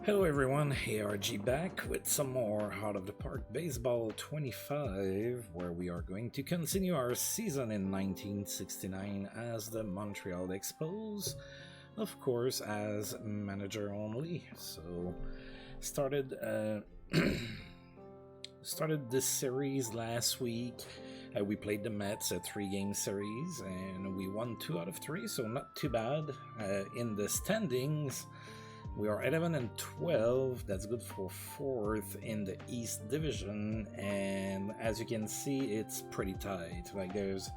Hello everyone, ARG back with some more Out of the Park Baseball 25, where we are going to continue our season in 1969 as the Montreal Expos, of course as manager only. So started this series last week. We played the Mets, a 3-game series, and we won 2 out of 3, so not too bad. In the standings, we are 11 and 12. That's good for 4th in the East Division, and as you can see, it's pretty tight. Like, there's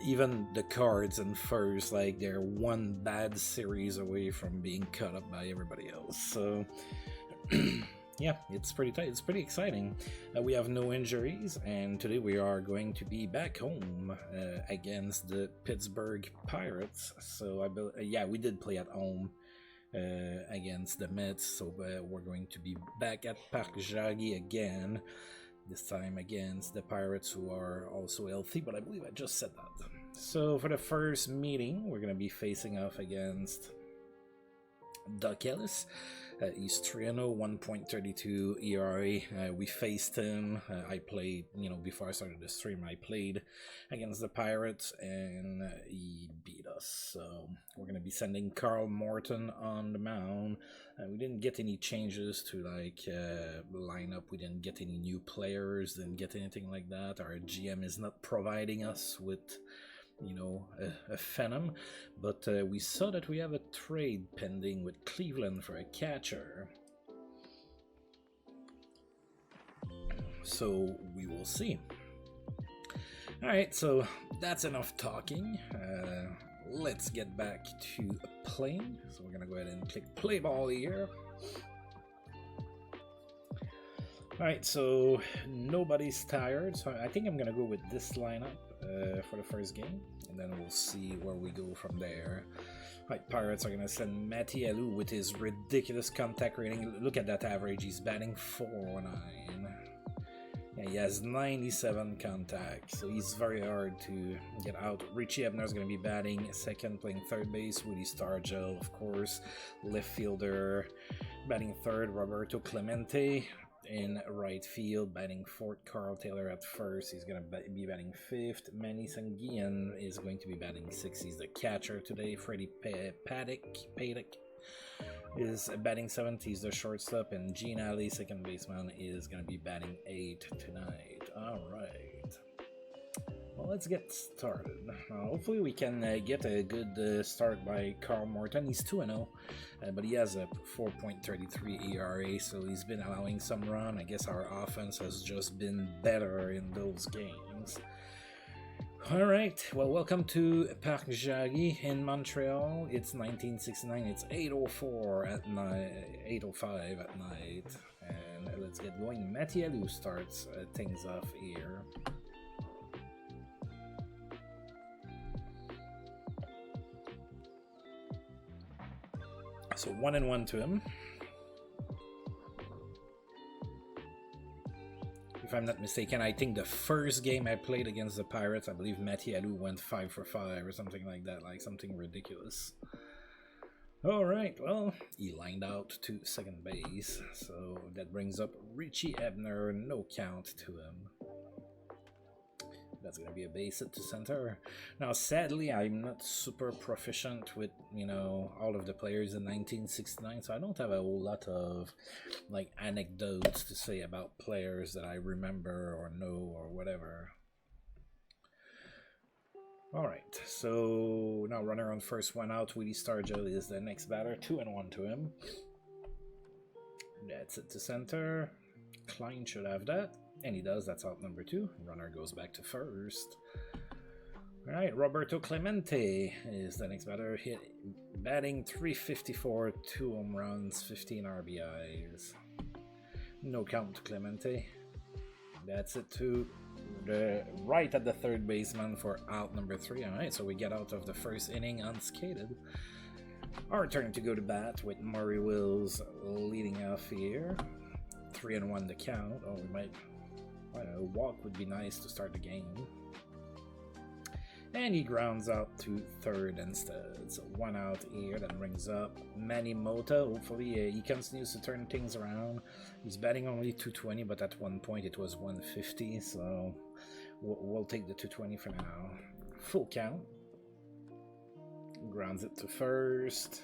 even the Cards in first, like, they're one bad series away from being cut up by everybody else. So yeah, it's pretty tight. It's pretty exciting. We have no injuries, and today we are going to be back home against the Pittsburgh Pirates. So yeah, we did play at home against the Mets, so we're going to be back at Parc Jaggi again, this time against the Pirates, who are also healthy, but I believe I just said that. So for the first meeting, we're going to be facing off against Doc Ellis. He's 3-0, 1.32 ERA. We faced him. I played, before I started the stream, I played against the Pirates, and he beat us. So we're going to be sending Carl Morton on the mound. We didn't get any changes to, lineup. We didn't get any new players, didn't get anything like that. Our GM is not providing us with a phenom, but we saw that we have a trade pending with Cleveland for a catcher, so we will see. Alright, so that's enough talking. Let's get back to playing. So we're gonna go ahead and click play ball here. Alright, so nobody's tired, so I think I'm gonna go with this lineup for the first game, and then we'll see where we go from there. Right, Pirates are gonna send Matty Alou with his ridiculous contact rating. Look at that average, he's batting .409. Yeah, he has 97 contacts, so he's very hard to get out. Richie Ebner's gonna be batting second, playing third base. Woody Stargell, of course, left fielder. Batting third, Roberto Clemente. In right field, batting fourth, Carl Taylor at first. He's going to be batting fifth. Manny Sanguillan is going to be batting sixth. He's the catcher today. Freddie Paddock is batting seventh. He's the shortstop. And Gene Alley, second baseman, is going to be batting eighth tonight. All right. Well, let's get started. Hopefully we can get a good start by Carl Morton. He's 2-0, but he has a 4.33 ERA, so he's been allowing some run. I guess our offense has just been better in those games. Alright, well, welcome to Parc Jaggi in Montreal. It's 1969, it's 8:04 at night, 8:05 at night, and let's get going. Matty Alou starts things off here. So 1-1 to him. If I'm not mistaken, I think the first game I played against the Pirates, I believe Matty Alou went 5 for 5 or something like that, like something ridiculous. Alright, well, he lined out to second base, so that brings up Richie Ebner, no count to him. That's going to be a base hit to center. Now, sadly, I'm not super proficient with, all of the players in 1969, so I don't have a whole lot of, anecdotes to say about players that I remember or know or whatever. Alright, so now runner on first, one out. Woody Stargell is the next batter. 2-1 to him. That's it to center. Klein should have that. And he does. That's out number 2. Runner goes back to first. Alright, Roberto Clemente is the next batter. Batting .354, 2 home runs, 15 RBIs. No count to Clemente. That's it to the right at the third baseman for out number 3. Alright, so we get out of the first inning unscathed. Our turn to go to bat with Murray Wills leading off here. 3-1 the count. Oh, we might... a walk would be nice to start the game. And he grounds out to third instead. So 1 out here, then rings up Manimota. Hopefully he continues to turn things around. He's batting only 220, but at one point it was 150, so we'll take the 220 for now. Full count. Grounds it to first.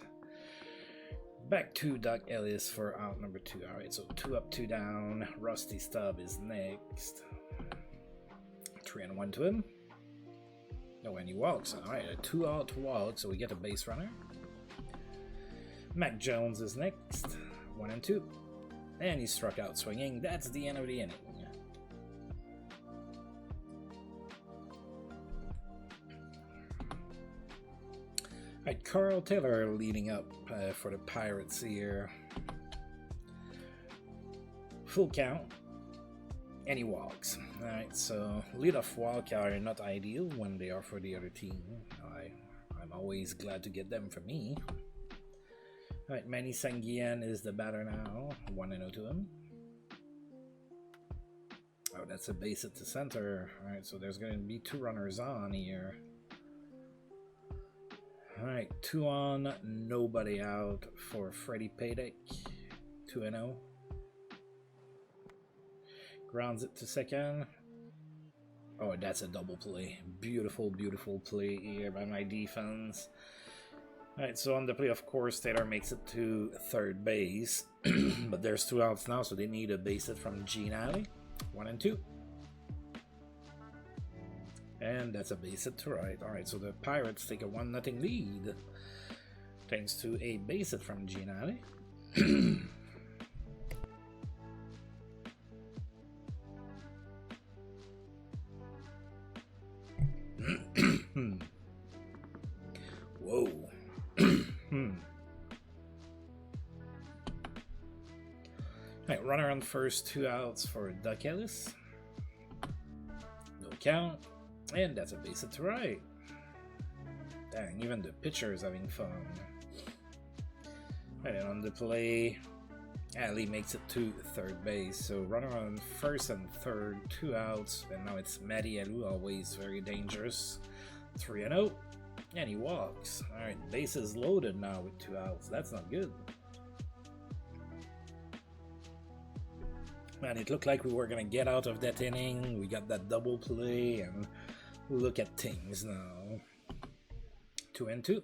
Back to Doc Ellis for out number 2. Alright, so 2 up, 2 down. Rusty Stubb is next. 3-1 to him. No, and he walks. Alright, a 2 out walk, so we get a base runner. Mac Jones is next. 1-2. And he struck out swinging. That's the end of the inning. Alright, Carl Taylor leading up for the Pirates here. Full count. And he walks. Alright, so leadoff walk are not ideal when they are for the other team. I'm always glad to get them for me. Alright, Manny Sanguian is the batter now. 1-0 to him. Oh, that's a base hit to center. Alright, so there's going to be 2 runners on here. Alright, 2 on, nobody out for Freddie Paddock. 2-0. Grounds it to second. Oh, that's a double play. Beautiful, beautiful play here by my defense. Alright, so on the play, of course, Taylor makes it to third base. But there's 2 outs now, so they need a base hit from Gene Alley. 1-2. And that's a base hit to right. Alright, so the Pirates take a 1-0 lead. Thanks to a base hit from Gene Alley. Whoa. Alright, runner on first, 2 outs for Doc Ellis. No count. And that's a base hit to right. Dang, even the pitcher is having fun. Right, and on the play, Ali makes it to third base. So runner on first and third, 2 outs. And now it's Matty Alou, always very dangerous. 3-0. And he walks. Alright, bases loaded now with 2 outs. That's not good. Man, it looked like we were going to get out of that inning. We got that double play, and look at things now. 2-2.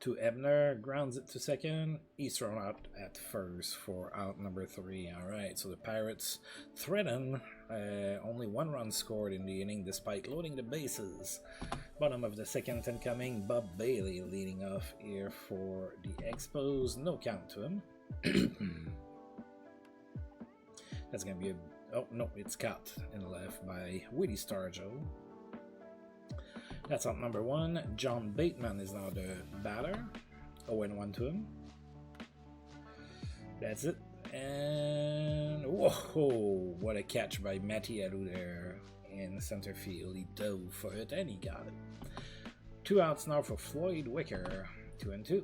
To Ebner, grounds it to second. He's thrown out at first for out number 3. Alright, so the Pirates threaten. Only 1 run scored in the inning despite loading the bases. Bottom of the second incoming, Bob Bailey leading off here for the Expos. No count to him. That's going to be a... Oh, no, it's caught in the left by Willie Stargell. That's out number 1. John Bateman is now the batter. 0-1 to him. That's it. And... Whoa! What a catch by Matty Alou there in center field. He dove for it and he got it. 2 outs now for Floyd Wicker. 2-2.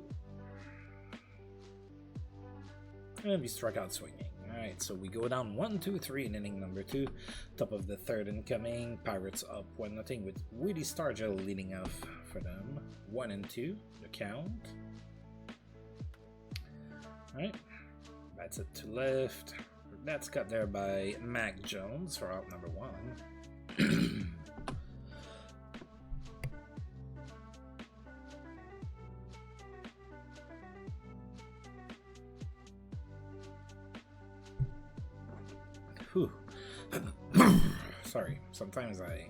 And he struck out swinging. Alright, so we go down 1-2-3 in inning number 2. Top of the third incoming. Pirates up 1-0 with Willie Stargell leading off for them. 1-2, the count. Alright, that's it to left. That's cut there by Mac Jones for out number 1. Whew. Sorry, sometimes I...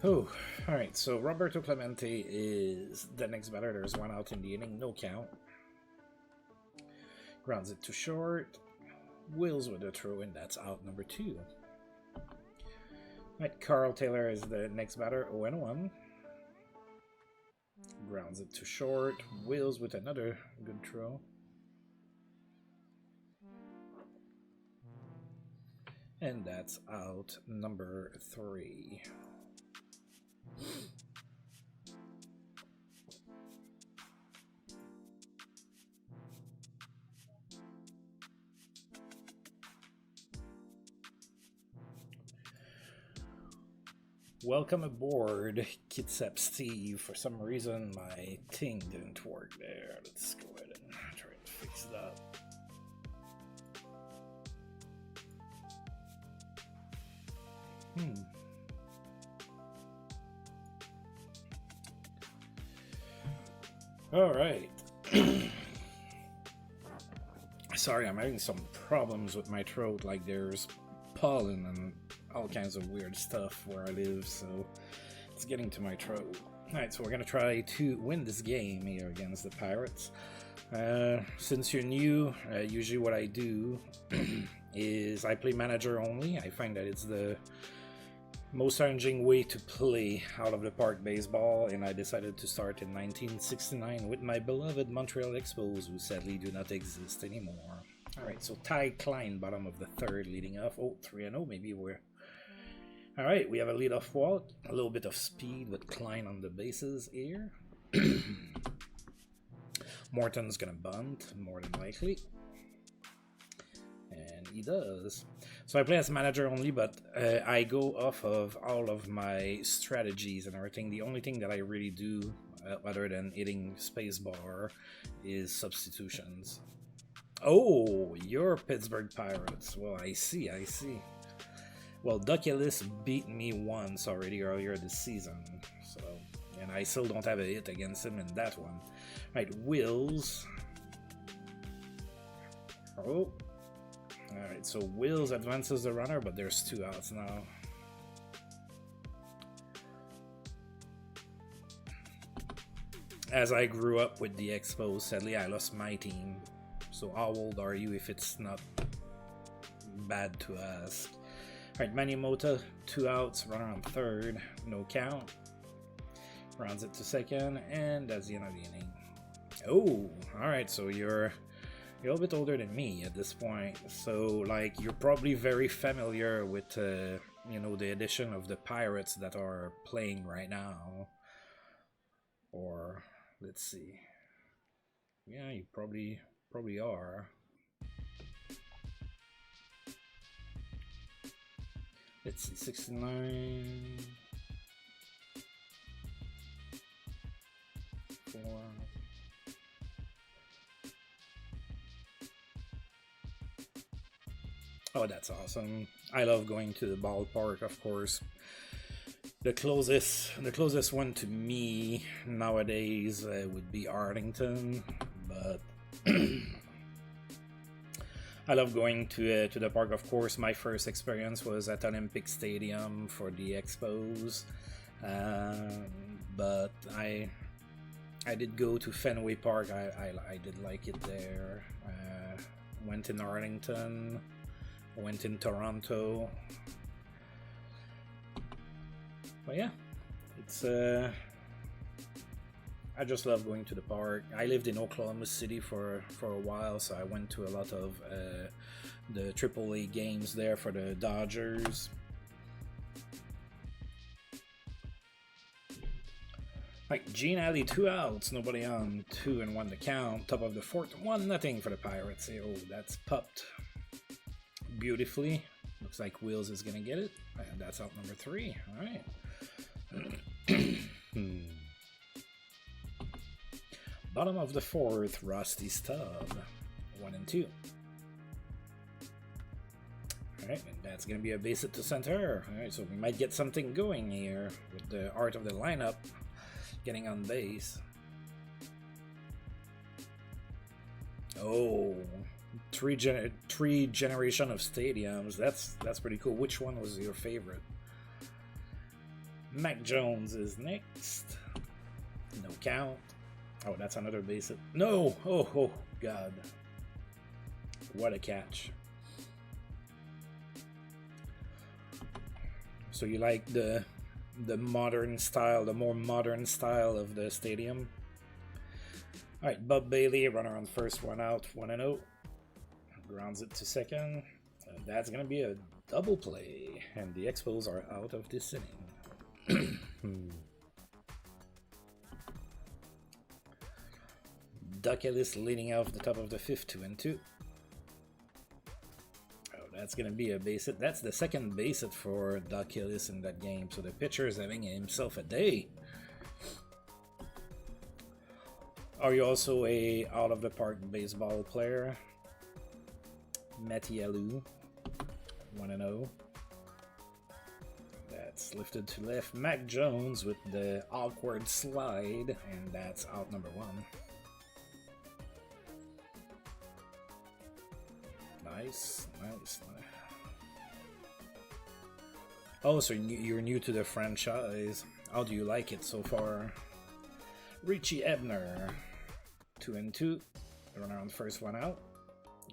Oh, alright, so Roberto Clemente is the next batter. There's 1 out in the inning, no count. Grounds it to short. Wills with a throw, and that's out number 2. Alright, Carl Taylor is the next batter, 0-1. Grounds it to short. Wills with another good throw. And that's out number 3. Welcome aboard, Kitsap Steve. For some reason, my thing didn't work there. Let's go ahead and try to fix that. All right. Sorry, I'm having some problems with my throat. Like there's pollen and all kinds of weird stuff where I live, so it's getting to my throat. Alright, so we're gonna try to win this game here against the Pirates. Since you're new, usually what I do is I play manager only. I find that it's the most challenging way to play out of the park baseball, and I decided to start in 1969 with my beloved Montreal Expos, who sadly do not exist anymore. Alright, so Ty Klein, bottom of the third, leading off. Oh, 3-0, maybe we're... Alright, we have a leadoff walk, a little bit of speed with Klein on the bases here. Morton's gonna bunt, more than likely. And he does. So I play as manager only, but I go off of all of my strategies and everything. The only thing that I really do, other than hitting spacebar, is substitutions. Oh, you're Pittsburgh Pirates. Well, I see. Well, Duckulus beat me once already earlier this season, so, and I still don't have a hit against him in that one. Right, Wills. Oh. Alright, so Wills advances the runner, but there's 2 outs now. As I grew up with the Expos, sadly I lost my team. So how old are you if it's not bad to ask? Alright, Manimota, 2 outs, runner on third, no count. Rounds it to second, and that's the end of the inning. Oh, alright, so you're a little bit older than me at this point, so like you're probably very familiar with you know, the edition of the Pirates that are playing right now. Or let's see, yeah, you probably are. Let's see, 69, 4. Oh, that's awesome. I love going to the ballpark, of course. The closest one to me nowadays would be Arlington, but I love going to the park. Of course, my first experience was at Olympic Stadium for the Expos, but I did go to Fenway Park. I did like it there. Went in Arlington. Went in Toronto. But yeah, it's I just love going to the park. I lived in Oklahoma City for a while, so I went to a lot of the AAA games there for the Dodgers. Like Gene Alley, 2 outs, nobody on, 2-1 to count. Top of the fourth, 1-0 for the Pirates. Oh, that's popped beautifully. Looks like Wills is gonna get it, and that's out number 3. All right. Bottom of the fourth, Rusty Stubb, 1-2. All right, and that's gonna be a base hit to center. All right, so we might get something going here with the art of the lineup getting on base. Oh, three generation of stadiums. That's pretty cool. Which one was your favorite? Mac Jones is next. No count. Oh, that's another base hit. No! Oh, God. What a catch. So you like the modern style, the more modern style of the stadium? Alright, Bub Bailey, runner on first, 1 out, 1-0. Grounds it to second. That's going to be a double play, and the Expos are out of this inning. Duckulus leading off the top of the fifth, 2-2. Oh, that's gonna be a base hit. That's the second base hit for Doc Hillis in that game, so the pitcher is having himself a day. Are you also a out-of-the-park baseball player? Matialou, 1-0. That's lifted to left. Mac Jones with the awkward slide, and that's out number 1. Nice. Oh, so you're new to the franchise. How do you like it so far? Richie Ebner, 2-2. Runner on first, one out.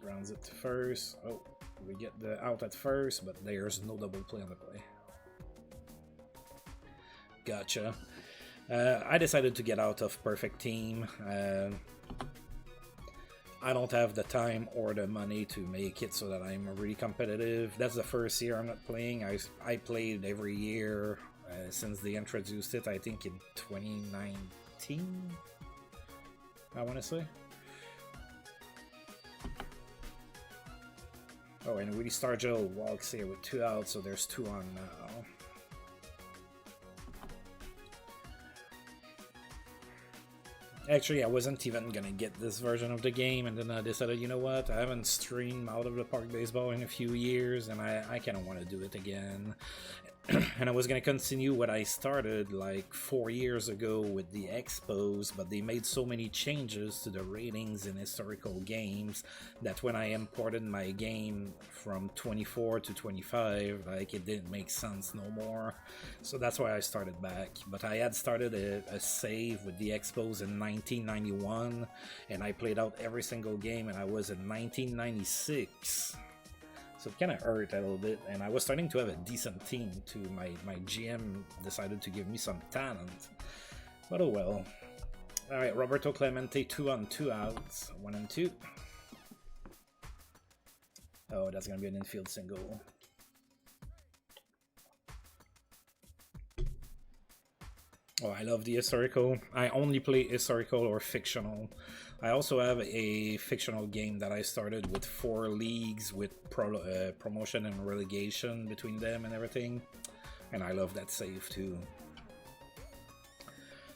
Grounds it to first. Oh, we get the out at first, but there's no double play on the play. Gotcha. I decided to get out of Perfect Team. I don't have the time or the money to make it so that I'm really competitive. That's the first year I'm not playing. I played every year since they introduced it, I think in 2019, I want to say. Oh, and Willie Stargell walks here with 2 outs, so there's 2 on now. Actually, I wasn't even gonna get this version of the game, and then I decided, you know what, I haven't streamed Out of the Park Baseball in a few years, and I kind of want to do it again. And I was gonna continue what I started like 4 years ago with the Expos, but they made so many changes to the ratings in historical games that when I imported my game from 24 to 25, like, it didn't make sense no more. So that's why I started back. But I had started a save with the Expos in 1991, and I played out every single game, and I was in 1996. So it kind of hurt a little bit, and I was starting to have a decent team too. My GM decided to give me some talent, but oh well. Alright, Roberto Clemente, 2 on 2 outs, 1-2. Oh, that's gonna be an infield single. Oh, I love the historical. I only play historical or fictional. I also have a fictional game that I started with 4 leagues with promotion and relegation between them and everything. And I love that save too.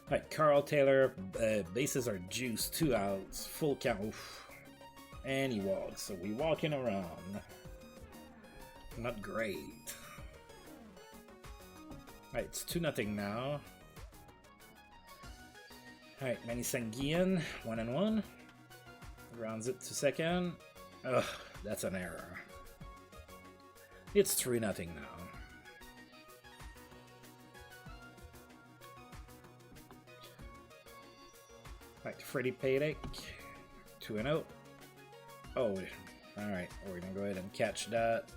Alright, Carl Taylor, bases are juiced, 2 outs, full count. Oof. And he walks, so we walking around. Not great. Alright, it's 2-0 now. Alright, Manny Sanguian, 1-1. Rounds it to second. Ugh, that's an error. It's 3-0 now. Alright, Freddie Paddock, 2-0. Oh, alright, we're gonna go ahead and catch that.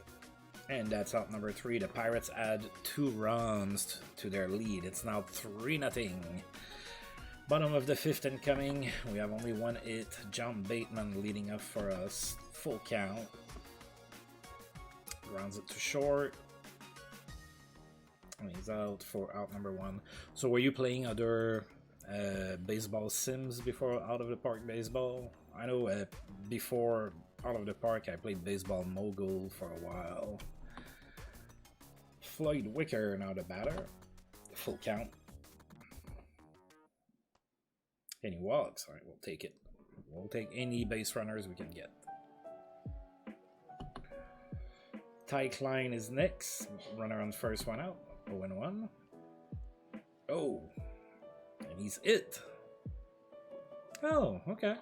And that's out number 3. The Pirates add 2 runs to their lead. It's now 3-0. Bottom of the 5th incoming. We have only 1 hit. John Bateman leading up for us. Full count. Grounds it to short. And he's out for out number 1. So were you playing other baseball sims before Out of the Park Baseball? I know before Out of the Park I played Baseball Mogul for a while. Floyd Wicker now the batter. Full count. And he walks. Alright, we'll take it. We'll take any base runners we can get. Ty Klein is next. Runner on first, 1 out. 0-1. Oh. And he's it. Oh, okay.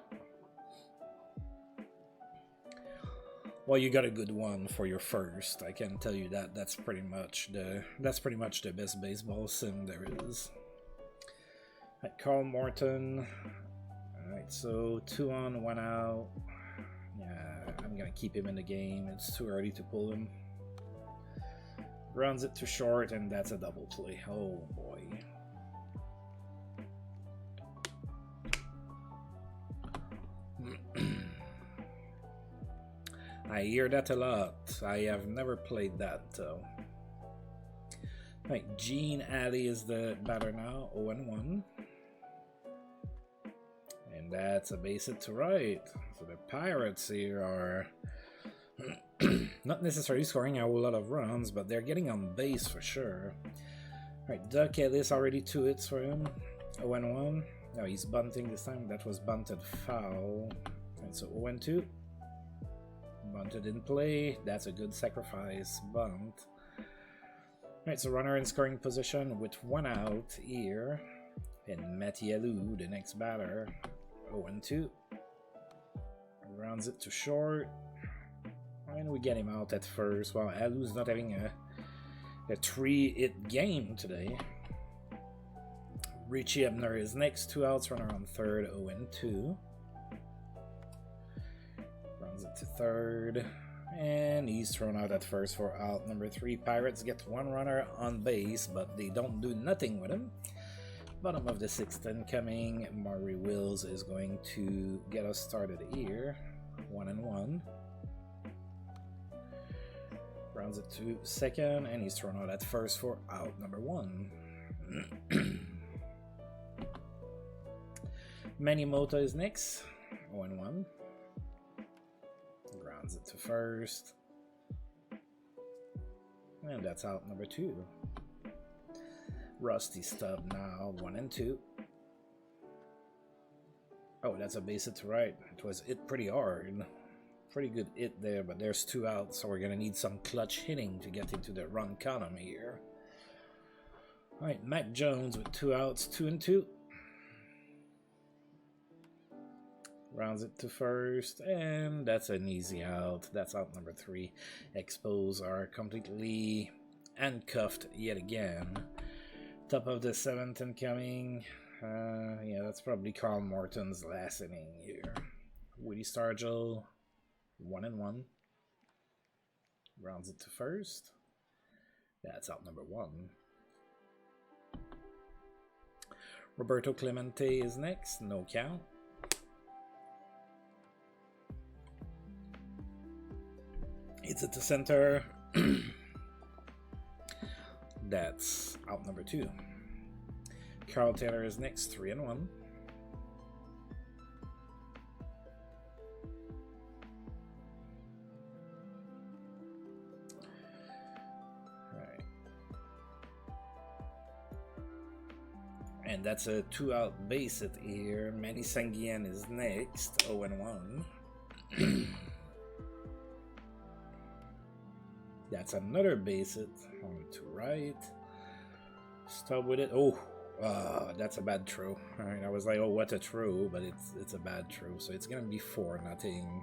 Well, you got a good one for your first. I can tell you that. That's pretty much the best baseball sim there is. Right, Carl Morton. Alright, so 2 on, 1 out. Yeah, I'm gonna keep him in the game. It's too early to pull him. Runs it to short, and that's a double play. Oh boy. I hear that a lot. I have never played that though. Right, Gene Alley is the batter now, 0-1. And that's a base hit to right. So the Pirates here are Not necessarily scoring a whole lot of runs, but they're getting on base for sure. Alright, Duck Ellis already 2 hits for him. 0-1. No, he's bunting this time. That was bunted foul. And so 0-2. Bunted in play. That's a good sacrifice. Bunt. Alright, so runner in scoring position with 1 out here. And Matielou, the next batter. 0-2. Rounds it to short. And we get him out at first. Well, Alou's not having a 3-hit game today. Richie Ebner is next. 2 outs, runner on third. 0-2. Runs it to third. And he's thrown out at first for out number 3. Pirates get 1 runner on base, but they don't do nothing with him. Bottom of the 6th incoming. Maury Wills is going to get us started here. 1-1. Rounds it to second, and he's thrown out at first for out number 1. Manny Mota is next. 0-1. Rounds it to first. And that's out number 2. Rusty Stubb now. 1-2. Oh, that's a base hit to right. It was hit pretty hard. Pretty good hit there, but there's 2 outs, so we're gonna need some clutch hitting to get into the run column here. Alright, Mac Jones with 2 outs, 2-2. Rounds it to first, and that's an easy out. That's out number 3. Expos are completely handcuffed yet again. Top of the 7th incoming. Yeah, that's probably Carl Morton's last inning here. Woody Stargell. 1-1. Rounds it to first. That's out number 1. Roberto Clemente is next. No count. Hits it to center. That's out number 2. Carl Taylor is next. 3-1. And that's a 2-out base hit here. Manny Sanguian is next. 0-1. That's another base hit on to right. Stop with it. Oh, that's a bad throw. Alright, I was like, oh, what a throw, but it's a bad throw. So it's gonna be 4-0.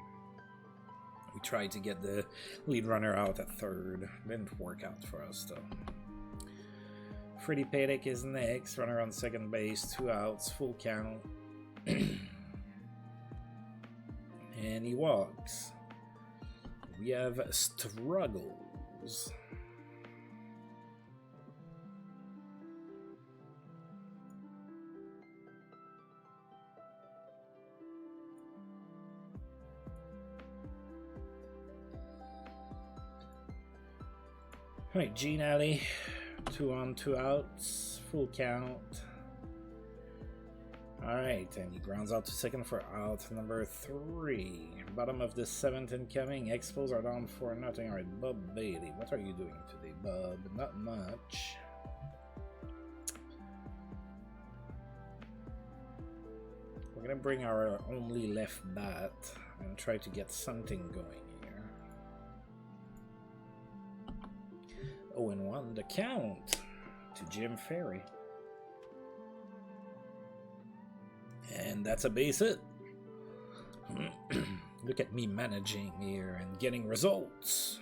We tried to get the lead runner out at third. Didn't work out for us though. Freddie Paddock is next, runner on second base, 2 outs, full count. And he walks. We have struggles. Alright, Gene Alley. 2 on, 2 outs, full count. Alright, and he grounds out to second for out number 3. Bottom of the 7th incoming. Expos are down 4-0. Alright, Bub Bailey. What are you doing today, Bub? Not much. We're gonna bring our only left bat and try to get something going here. 0-1, the count to Jim Ferry. And that's a base hit. Look at me managing here and getting results.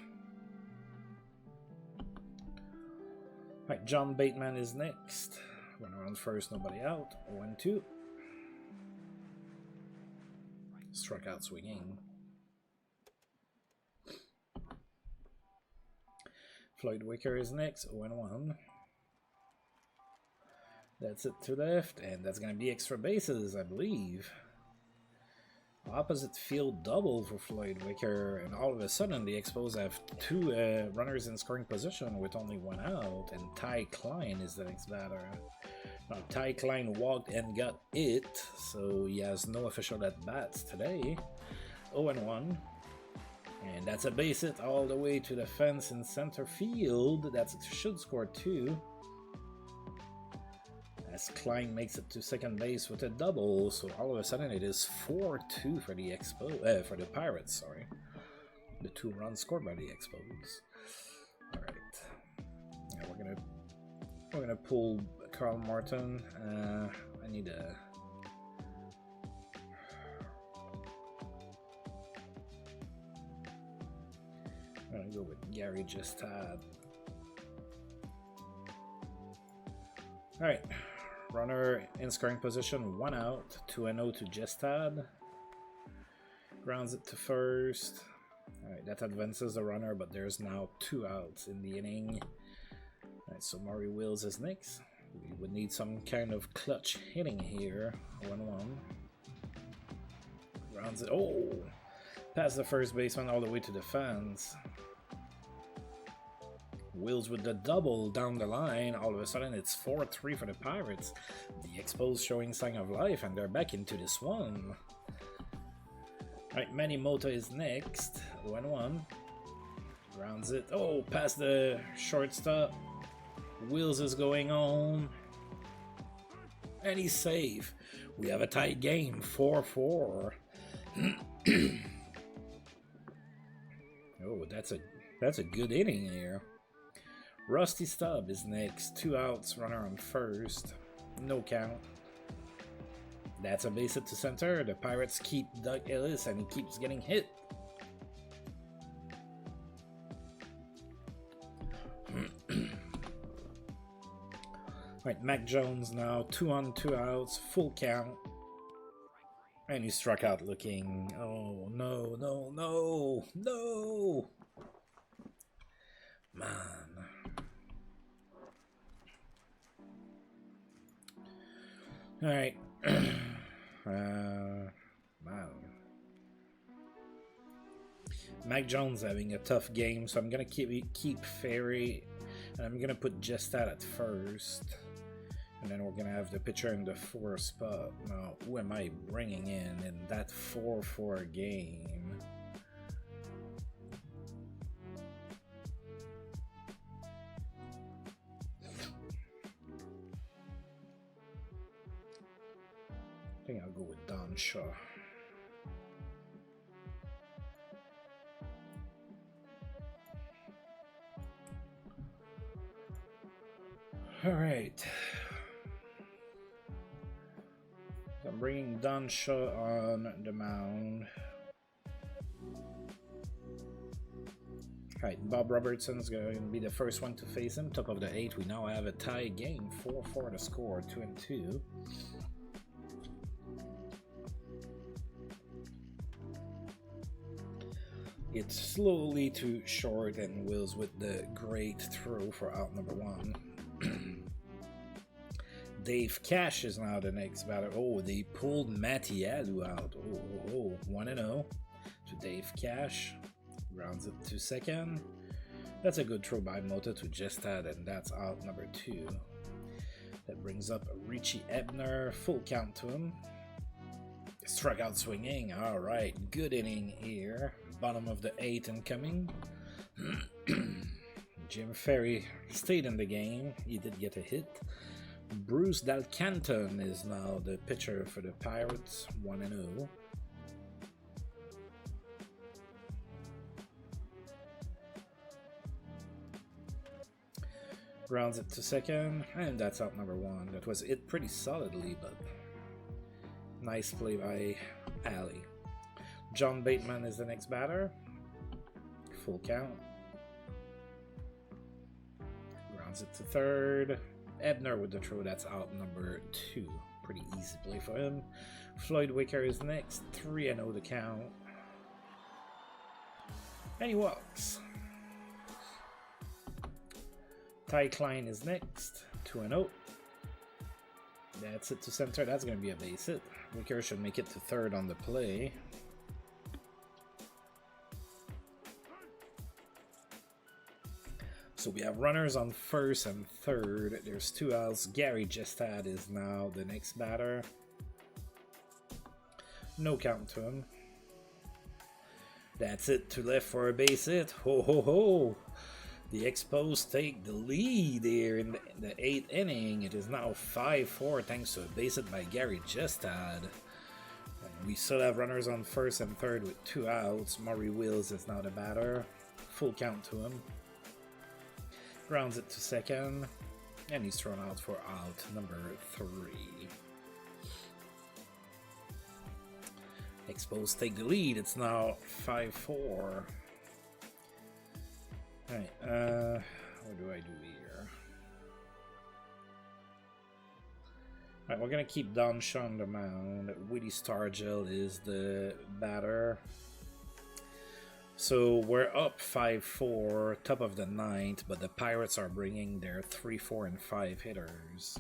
Alright, John Bateman is next. Runner on first, nobody out. 0-2. Struck out swinging. Floyd Wicker is next. 0-1. That's it to left, and that's going to be extra bases, I believe. Opposite field double for Floyd Wicker, and all of a sudden the Expos have 2 runners in scoring position with only 1 out, and Ty Klein is the next batter. Now, Ty Klein walked and got it, so he has no official at-bats today. 0-1. And that's a base hit all the way to the fence in center field. That should score 2. As Klein makes it to second base with a double, so all of a sudden it is 4-2 for the for the Pirates. Sorry, the 2 runs scored by the Expos. All right, yeah, we're gonna pull Carl Martin. I need a. I'm gonna go with Gary Justad. All right. Runner in scoring position, 1 out, 2-0 to Jestad. Grounds it to first. Alright, that advances the runner, but there's now 2 outs in the inning. Alright, so Maury Wills is next. We would need some kind of clutch hitting here. 1-1. Grounds it. Oh! Past the first baseman all the way to the fence. Wills with the double down the line. All of a sudden it's 4-3 for the Pirates. The Expos showing sign of life, and they're back into this one. Alright, Manny Mota is next. 1-1. Grounds it. Oh, past the shortstop. Wills is going on. And he's safe. We have a tight game. 4-4. Oh, that's a good inning here. Rusty Stubb is next. 2 outs, runner on first. No count. That's a base hit to center. The Pirates keep Doug Ellis, and he keeps getting hit. Right, Mac Jones now. 2 on, 2 outs. Full count. And he struck out looking. Oh, no, no, no, no. Man. All right. Wow. Mac Jones having a tough game, so I'm gonna keep Ferry, and I'm gonna put Jestad at first, and then we're gonna have the pitcher in the 4 spot. Now, who am I bringing in that 4-4 game? I think I'll go with Don Shaw. All right. I'm bringing Don Shaw on the mound. All right, Bob Robertson's going to be the first one to face him. Top of the 8th, we now have a tie game. 4-4 to score, 2-2. It's slowly to short, and Wills with the great throw for out number 1. Dave Cash is now the next batter. Oh, they pulled Matty Alou out. 1-0 to Dave Cash. Grounds it to second. That's a good throw by Mota to Jestad, and that's out number 2. That brings up Richie Ebner. Full count to him. Struck out swinging. All right, good inning here. Bottom of the 8th incoming. Jim Ferry stayed in the game. He did get a hit. Bruce Dalcanton is now the pitcher for the Pirates. 1-0. Grounds it to second, and that's out number 1. That was it pretty solidly, but nice play by Alley. John Bateman is the next batter. Full count. Grounds it to third. Ebner with the throw. That's out number 2. Pretty easy play for him. Floyd Wicker is next. 3-0 the count. And he walks. Ty Klein is next. 2-0. That's it to center. That's going to be a base hit. Wicker should make it to third on the play. So we have runners on first and third. There's 2 outs. Gary Jestad is now the next batter. No count to him. That's it, to left for a base hit. Ho ho ho! The Expos take the lead here in the 8th inning. It is now 5-4 thanks to a base hit by Gary Jestad. We still have runners on first and third with 2 outs. Maury Wills is now the batter. Full count to him. Grounds it to second. And he's thrown out for out number 3. Expos take the lead. It's now 5-4. Alright, what do I do here? Alright, we're gonna keep Don Shaw on the mound. Woody Stargell is the batter. So we're up 5-4, top of the 9th, but the Pirates are bringing their 3, 4, and 5 hitters.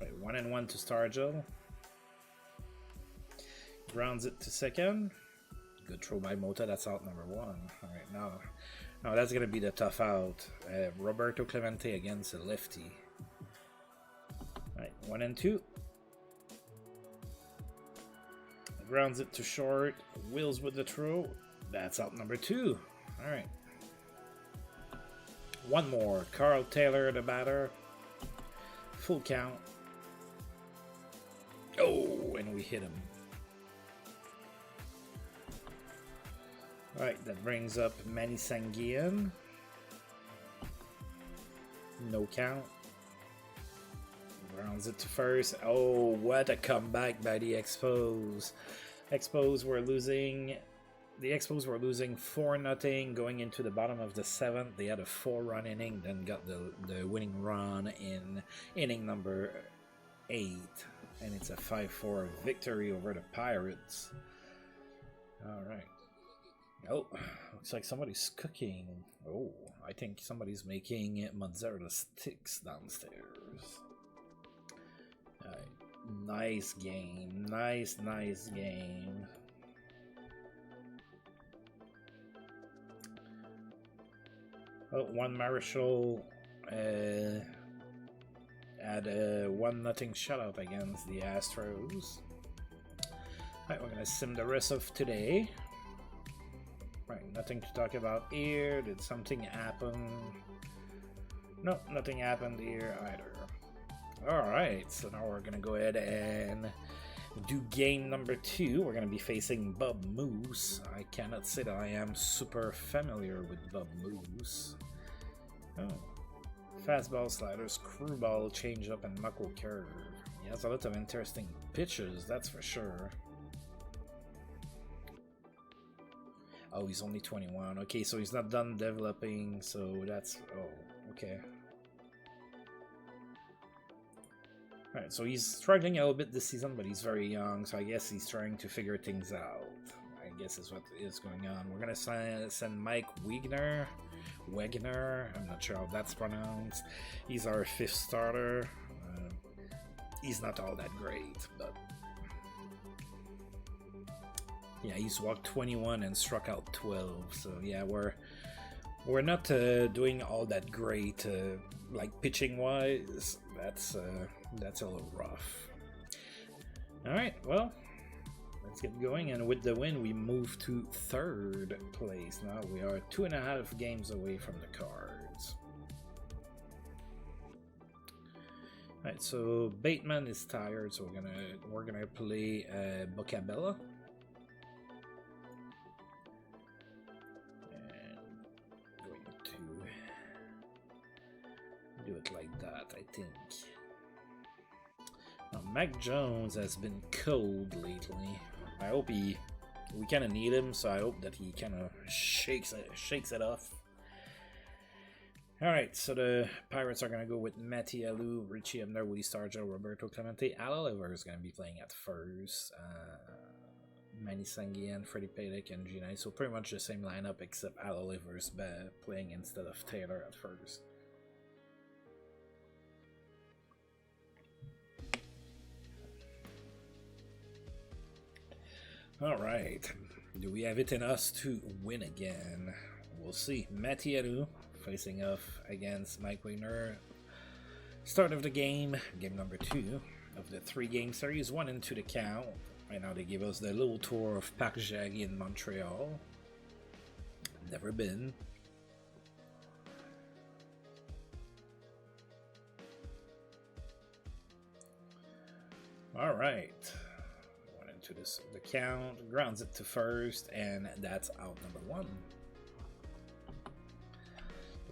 Right, 1-1 to Stargell. Grounds it to second. Good throw by Mota, that's out number 1. Alright, now that's going to be the tough out. Roberto Clemente against a lefty. Alright, 1-2. Grounds it to short. Wills with the throw. That's out number 2. Alright. One more. Carl Taylor, the batter. Full count. Oh, and we hit him. Alright, that brings up Manny Sanguillen. No count. Grounds it to first. Oh, what a comeback by the Expos. The Expos were losing 4-0 going into the bottom of the 7th. They had a 4-run inning, then got the winning run in inning number 8. And it's a 5-4 victory over the Pirates. Alright. Oh, looks like somebody's cooking. Oh, I think somebody's making mozzarella sticks downstairs. Nice game. Nice game. Oh, Juan Marichal had a 1-0 shutout against the Astros. Alright, we're gonna sim the rest of today. Right, nothing to talk about here. Did something happen? No, nothing happened here either. Alright, so now we're gonna go ahead and do game number 2. We're gonna be facing Bob Moose. I cannot say that I am super familiar with Bob Moose. Oh. Fastball, slider, screwball, changeup, and knuckle curve. He has a lot of interesting pitches, that's for sure. Oh, he's only 21. Okay, so he's not done developing, so that's... Oh, okay. Alright, so he's struggling a little bit this season, but he's very young, so I guess he's trying to figure things out. I guess is what is going on. We're gonna send Mike Wegner, I'm not sure how that's pronounced. He's our 5th starter. He's not all that great, but... Yeah, he's walked 21 and struck out 12. So yeah, we're not doing all that great, like pitching wise. That's a little rough. All right, well, let's get going. And with the win, we move to 3rd place. Now we are 2.5 games away from the Cards. All right, so Bateman is tired, so we're gonna play Bocabella. Do it like that, I think. Now, Mac Jones has been cold lately. I hope we kind of need him, so I hope that he kind of shakes it off. All right, so the Pirates are gonna go with Matty Alou, Richie Ebner, Woody Stargell, Roberto Clemente. Al Oliver is gonna be playing at first. Manny Sanguillen, Freddie Paydick, and Gina. So pretty much the same lineup, except Al Oliver's playing instead of Taylor at first. Alright, do we have it in us to win again? We'll see. Matty Alou facing off against Mike Wegner. Start of the game, game number 2 of the 3-game series, 1-2 the count. Right now they give us the little tour of Parc Jarry in Montreal. Never been. All right. Went into the count, grounds it to first, and that's out number 1.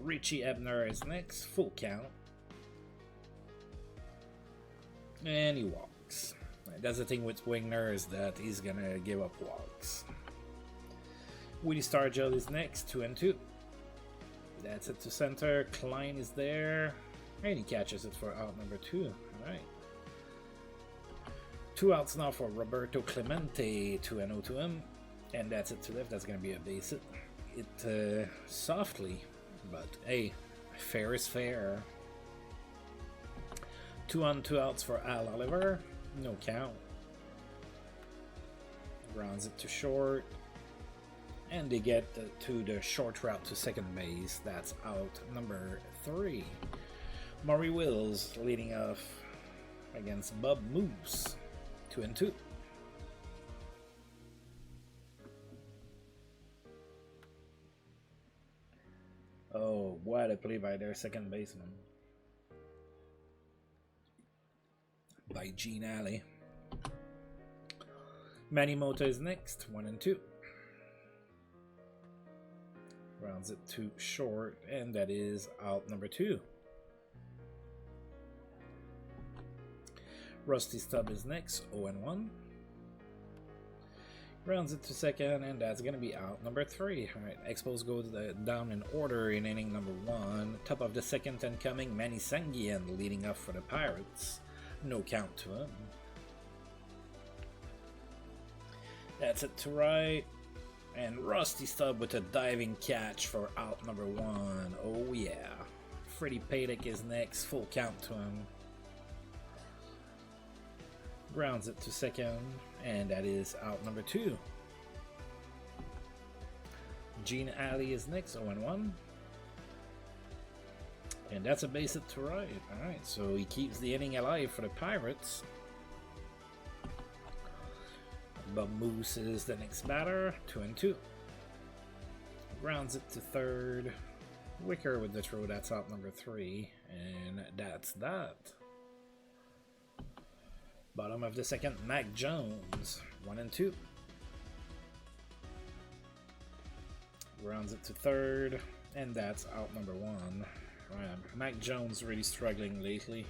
Richie Ebner is next, full count. And he walks. That's the thing with Wigner, is that he's gonna give up walks. Woody Stargell is next, 2 and 2. That's it to center. Klein is there, and he catches it for out number 2. Alright. 2 outs now for Roberto Clemente, 2-0 to him. And that's it to left. That's gonna be a base hit. It softly, but hey, fair is fair. 2 on 2 outs for Al Oliver. No count. Grounds it to short. And they get to the short route to second base. That's out number 3. Maury Wills leading off against Bob Moose. 2 and 2. Oh, what a play by their second baseman. By Gene Alley. Manny Mota is next, 1 and 2. Rounds it to short, and that is out number 2. Rusty Stubb is next, 0 and 1. Rounds it to second, and that's going to be out number 3. Alright, Expos go down in order in inning number 1. Top of the second and coming, Manny Sanguien leading off for the Pirates. No count to him. That's it to right. And Rusty Stubb with a diving catch for out number 1. Oh yeah. Freddie Paddock is next. Full count to him. Grounds it to second. And that is out number 2. Gene Alley is next. 0 and 1. And that's a base hit to right. Alright, so he keeps the inning alive for the Pirates. Bob Moose is the next batter, 2 and 2. Grounds it to third. Wicker with the throw, that's out number 3. And that's that. Bottom of the second, Mac Jones, 1 and 2. Grounds it to third. And that's out number 1. Mac Jones really struggling lately.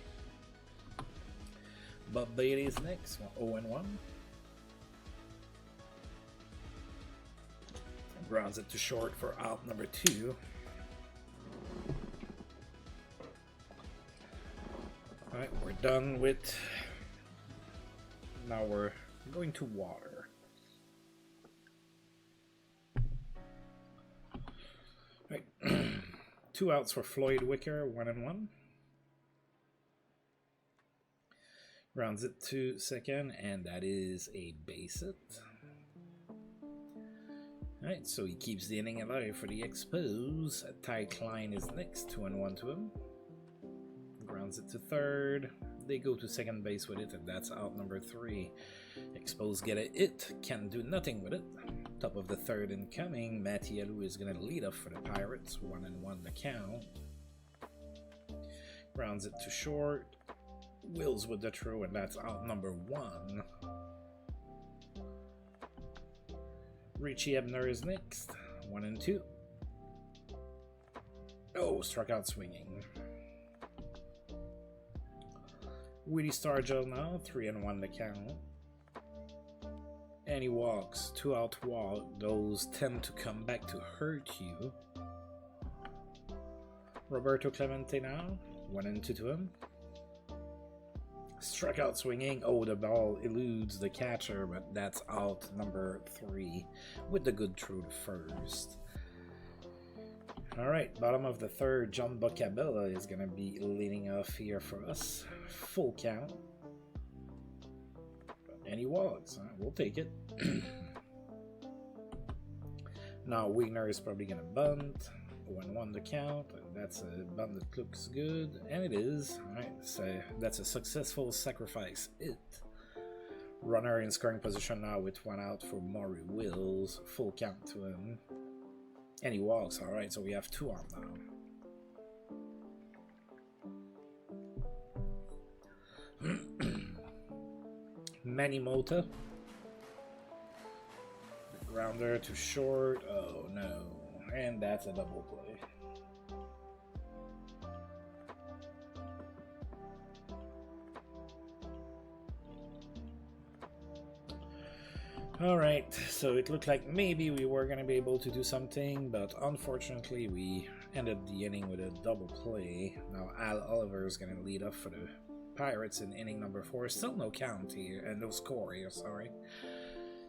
Bob Bailey is next, 0 and 1. Grounds it to short for out number 2. Alright, we're done with. Now we're going to water. Right. 2 outs for Floyd Wicker, 1 and 1. Grounds it to second, and that is a base hit. Alright, so he keeps the inning alive for the Expos. Ty Klein is next, 2 and 1 to him. Grounds it to third. They go to second base with it, and that's out number 3. Expos get a hit, can't do nothing with it. Top of the third incoming, Matty Alou is going to lead off for the Pirates, 1 and 1 the count. Grounds it to short. Wills with the throw, and that's out number 1. Richie Ebner is next, 1 and 2. Oh, struck out swinging. Woody Stargell now, 3 and 1 the count. And he walks, 2 out walk. Those tend to come back to hurt you. Roberto Clemente now, 1 and 2 to him. Struck out swinging. Oh, the ball eludes the catcher, but that's out number 3 with the good throw to first. Alright, bottom of the third, John Bocabella is going to be leading off here for us. Full count. And he walks. We'll take it. Now Wigner is probably going to bunt. 1-1 the count. That's a bunt that looks good. And it is. Alright, so that's a successful sacrifice. Runner in scoring position now with 1 out for Maury Wills. Full count to him. And he walks. All right, so we have 2 on now. Manny Mota. Grounder to short. Oh no. And that's a double play. Alright, so it looked like maybe we were going to be able to do something, but unfortunately we ended the inning with a double play. Now Al Oliver is going to lead off for the Pirates in inning number 4. Still no count here, and no score here, sorry.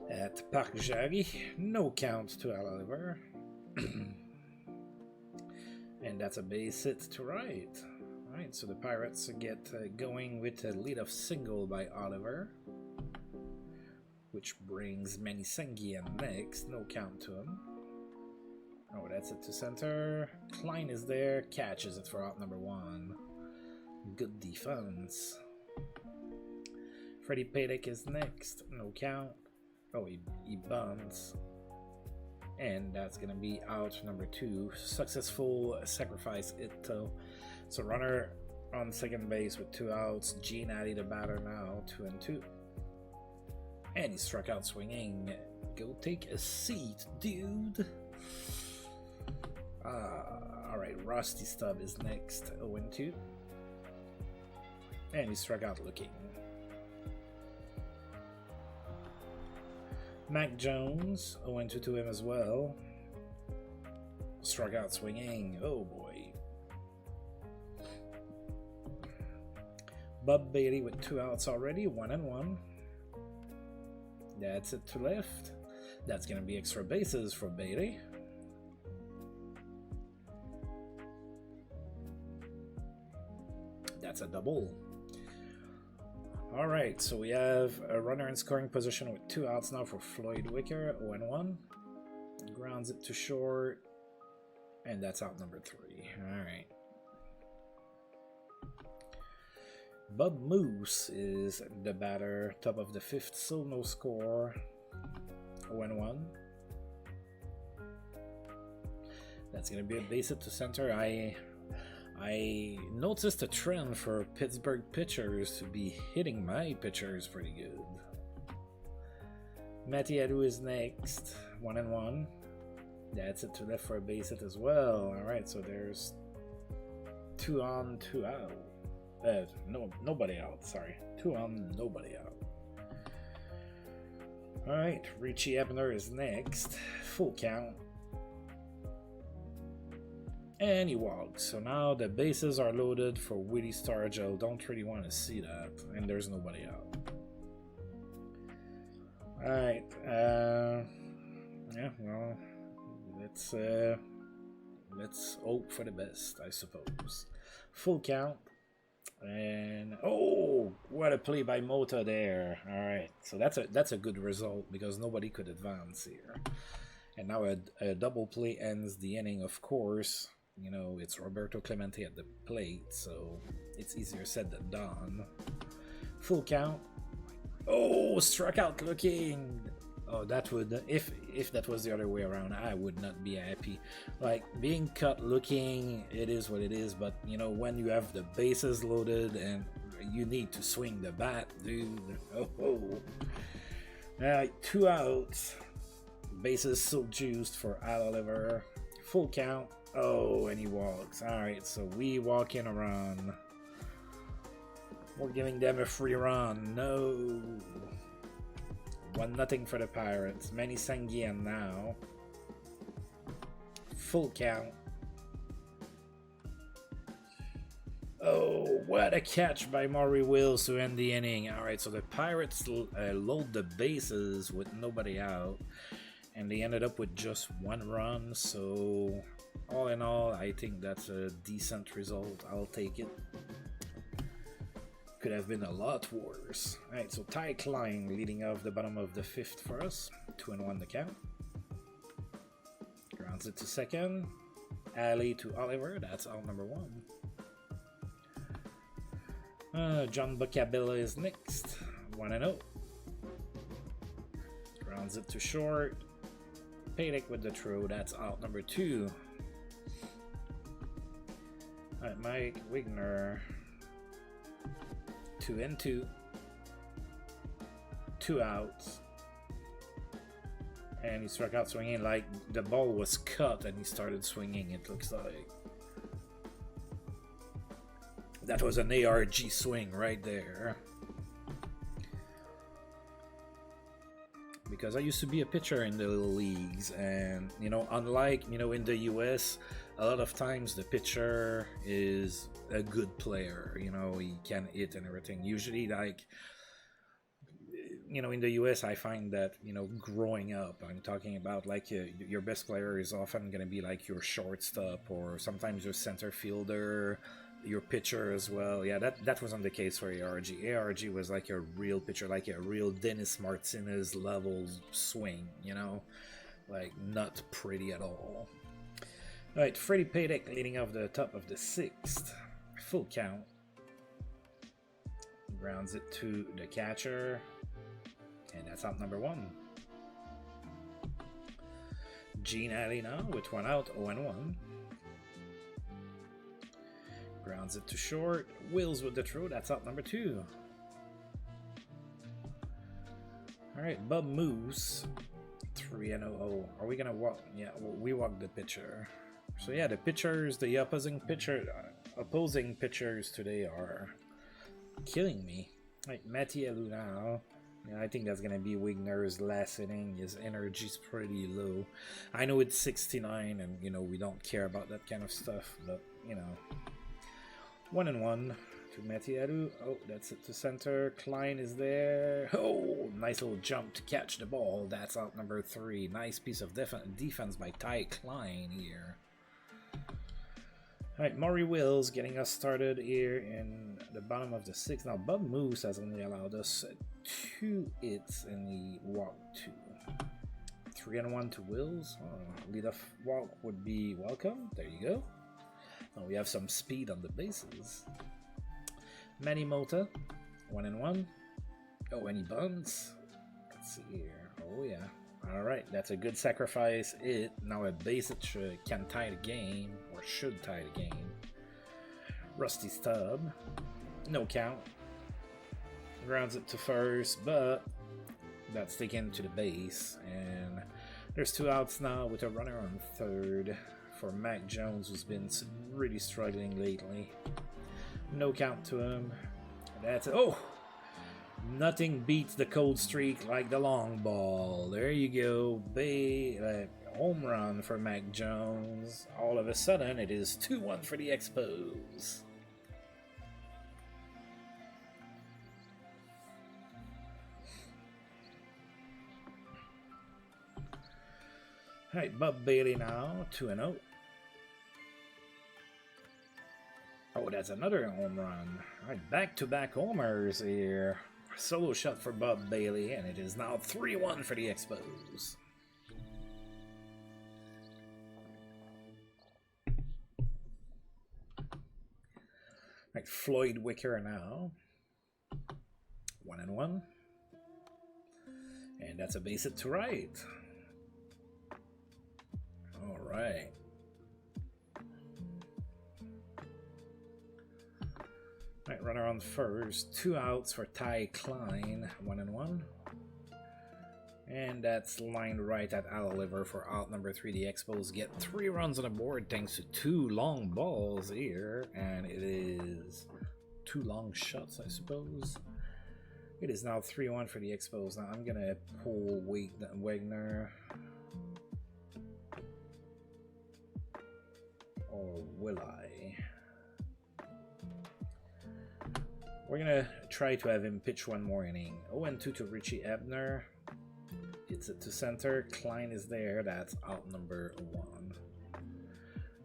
At Parc Jarry, no count to Al Oliver. And that's a base hit to right. Alright, so the Pirates get going with a lead-off single by Oliver, which brings Manny Sanguian next. No count to him. Oh, that's it to center. Klein is there, catches it for out number 1. Good defense. Freddie Paddock is next. No count. Oh, he bunts. And that's going to be out number 2. Successful sacrifice it though. So runner on second base with 2 outs. Gene Addy the batter now, 2-2. And he struck out swinging. Go take a seat, dude. Alright, Rusty Stubb is next, 0-2. And he struck out looking. Mac Jones, 0-2 to him as well. Struck out swinging. Oh boy. Bob Bailey with 2 outs already, 1-1. That's it to left. That's going to be extra bases for Bailey. That's a double. Alright, so we have a runner in scoring position with 2 outs now for Floyd Wicker, 0-1. Grounds it to short. And that's out number 3. Alright. Bob Moose is the batter, top of the 5th, so no score. 0-1. That's going to be a base hit to center. I noticed a trend for Pittsburgh pitchers to be hitting my pitchers pretty good. Matty Adu is next, 1-1. That's it to left for a base hit as well. Alright, so there's 2 on, 2 out. Nobody out, sorry. 2 on, nobody out. Alright, Richie Ebner is next. Full count. And he walks. So now the bases are loaded for Willie Stargell. Don't really want to see that. And there's nobody out. Alright. Yeah, well, let's hope for the best, I suppose. Full count. And oh, what a play by Mota there. Alright, so that's a good result because nobody could advance here. And now a double play ends the inning, of course. You know, it's Roberto Clemente at the plate, so it's easier said than done. Full count. Oh, struck out looking. Oh, that would, if that was the other way around, I would not be happy. Like, being cut looking, it is what it is, but, you know, when you have the bases loaded and you need to swing the bat, dude. Oh. 2 outs. Bases so juiced for Al Oliver. Full count. Oh, and he walks. Alright, so we walk in a run. We're giving them a free run. No. 1-0 for the Pirates. Manny Sanguian now. Full count. Oh, what a catch by Maury Wills to end the inning. Alright, so the Pirates load the bases with nobody out. And they ended up with just 1 run. So, all in all, I think that's a decent result. I'll take it. Could have been a lot worse. Alright, so Ty Klein leading off the bottom of the 5th for us. 2-1 the count. Grounds it to second. Alley to Oliver. That's out number 1. John Bacabella is next. 1-0. Grounds it to short. Paydick with the throw. That's out number 2. Alright, Mike Wigner. 2 and 2. 2 outs. And he struck out swinging like the ball was cut and he started swinging, it looks like. That was an ARG swing right there. Because I used to be a pitcher in the little leagues, and you know, unlike, you know, in the US, a lot of times the pitcher is a good player, you know, he can hit and everything. Usually, like, you know, in the US, I find that, you know, growing up, I'm talking about like your best player is often going to be like your shortstop or sometimes your center fielder, your pitcher as well. Yeah, that wasn't the case for ARG. ARG was like a real pitcher, like a real Dennis Martinez level swing, you know, like not pretty at all. All right, Freddie Paydick leading off the top of the 6th. Full count. Grounds it to the catcher. And that's out number 1. Gene Alley now with 1 out, 0-1. Grounds it to short. Wills with the throw. That's out number 2. All right, Bub Moose. 3-0. Are we gonna walk? Yeah, we walk the pitcher. So yeah, the pitchers, the opposing pitchers today are killing me. Like Matty Alou now. Yeah, I think that's gonna be Wigner's last inning. His energy's pretty low. I know it's 69, and you know we don't care about that kind of stuff, but you know. 1-1 to Matty Alou. Oh, that's it to center. Klein is there. Oh, nice little jump to catch the ball. That's out number 3. Nice piece of defense by Ty Klein here. Alright, Maury Wills getting us started here in the bottom of the 6th. Now, Bub Moose has only allowed us 2 hits and he walked 2. 3-1 to Wills. Leadoff walk would be welcome. There you go. Now we have some speed on the bases. Manny Mota, 1-1. Oh, any buns? Let's see here. Oh, yeah. Alright, that's a good sacrifice hit. Now a base hit can tie the game, or should tie the game. Rusty Stub. No count. Grounds it to first, but that's taken to the base. And there's 2 outs now with a runner on 3rd. For Mac Jones, who's been really struggling lately. No count to him. That's it. Oh! Nothing beats the cold streak like the long ball. There you go. Home run for Mac Jones. All of a sudden, it is 2-1 for the Expos. Alright, Bub Bailey now, 2-0. Oh, that's another home run. Alright, back-to-back homers here. Solo shot for Bub Bailey, and it is now 3-1 for the Expos. Alright, Floyd Wicker now. 1-1. And that's a base hit to right. Alright. Right, runner on first. 2 outs for Ty Klein. 1-1. And that's lined right at Al Oliver for out number 3. The Expos get 3 runs on the board thanks to 2 long balls here. And it is 2 long shots, I suppose. It is now 3-1 for the Expos. Now I'm going to pull Wagner. Or will I? We're gonna try to have him pitch 1 more inning. 0-2 to Richie Ebner. It's it to center. Klein is there. That's out number 1.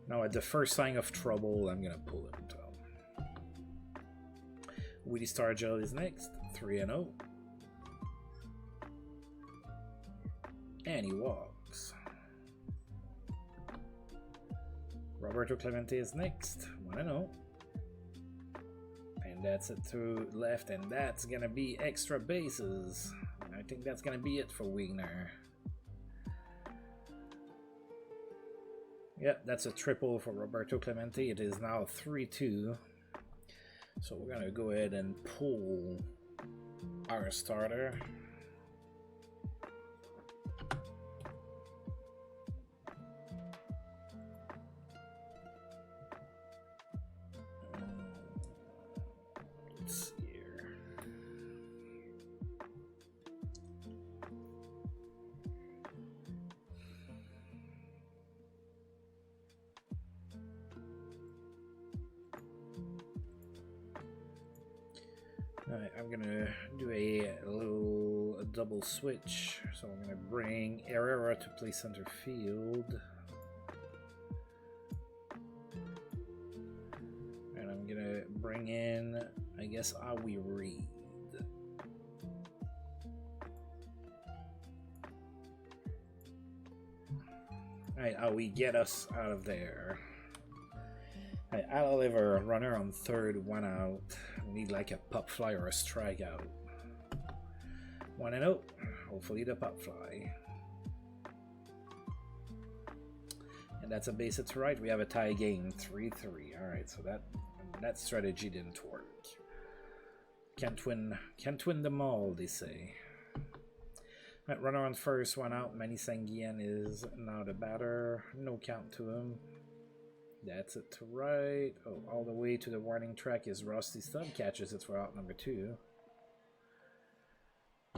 Now at the first sign of trouble, I'm gonna pull him. So. Woody Stargell is next. 3-0. And he walks. Roberto Clemente is next. 1-0. And that's it to left, and that's gonna be extra bases. I think that's gonna be it for Wigner. Yep, that's a triple for Roberto Clemente. It is now 3-2. So we're gonna go ahead and pull our starter. Let's see here. Alright, I'm gonna do a little double switch. So I'm gonna bring Herrera to play center field. And I'm gonna bring in, I guess, we read. Alright, we get us out of there. Alright, I'll leave a runner on third, 1 out. We need like a pop fly or a strikeout. 1-0. Hopefully the pop fly. And that's a base hit to right. We have a tie game, 3-3. Alright, so that strategy didn't work. Can't win them all, they say. Right, runner on first, 1 out. Manny Sanguian is now the batter. No count to him. That's it to right. Oh, all the way to the warning track is Rusty Stubb. Catches it for out number 2.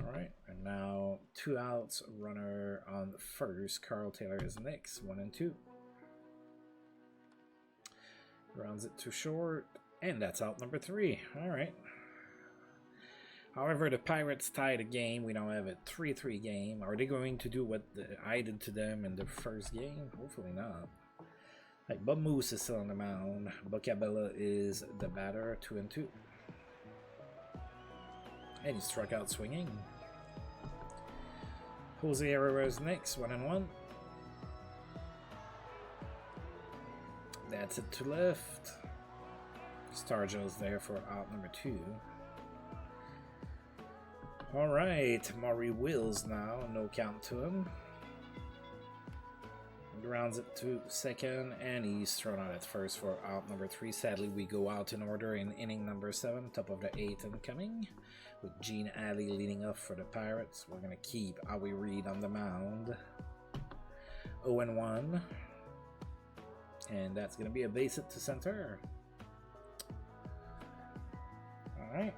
Alright, and now 2 outs. Runner on first. Carl Taylor is next. 1-2. Grounds it to short. And that's out number 3. Alright. However, the Pirates tied a game. We now have a 3-3 game. Are they going to do what I did to them in the first game? Hopefully not. Like, Bub Moose is still on the mound. Bocabella is the batter, 2-2. And he struck out swinging. Jose Herrera is next, 1-1. That's it to left. Stargell's there for out number 2. Alright, Maury Wills now, no count to him. Grounds it to second, and he's thrown out at first for out number 3. Sadly, we go out in order in inning number 7, top of the 8th incoming, with Gene Alley leading off for the Pirates. We're going to keep Howie Reed on the mound. 0-1. And that's going to be a base hit to center. Alright.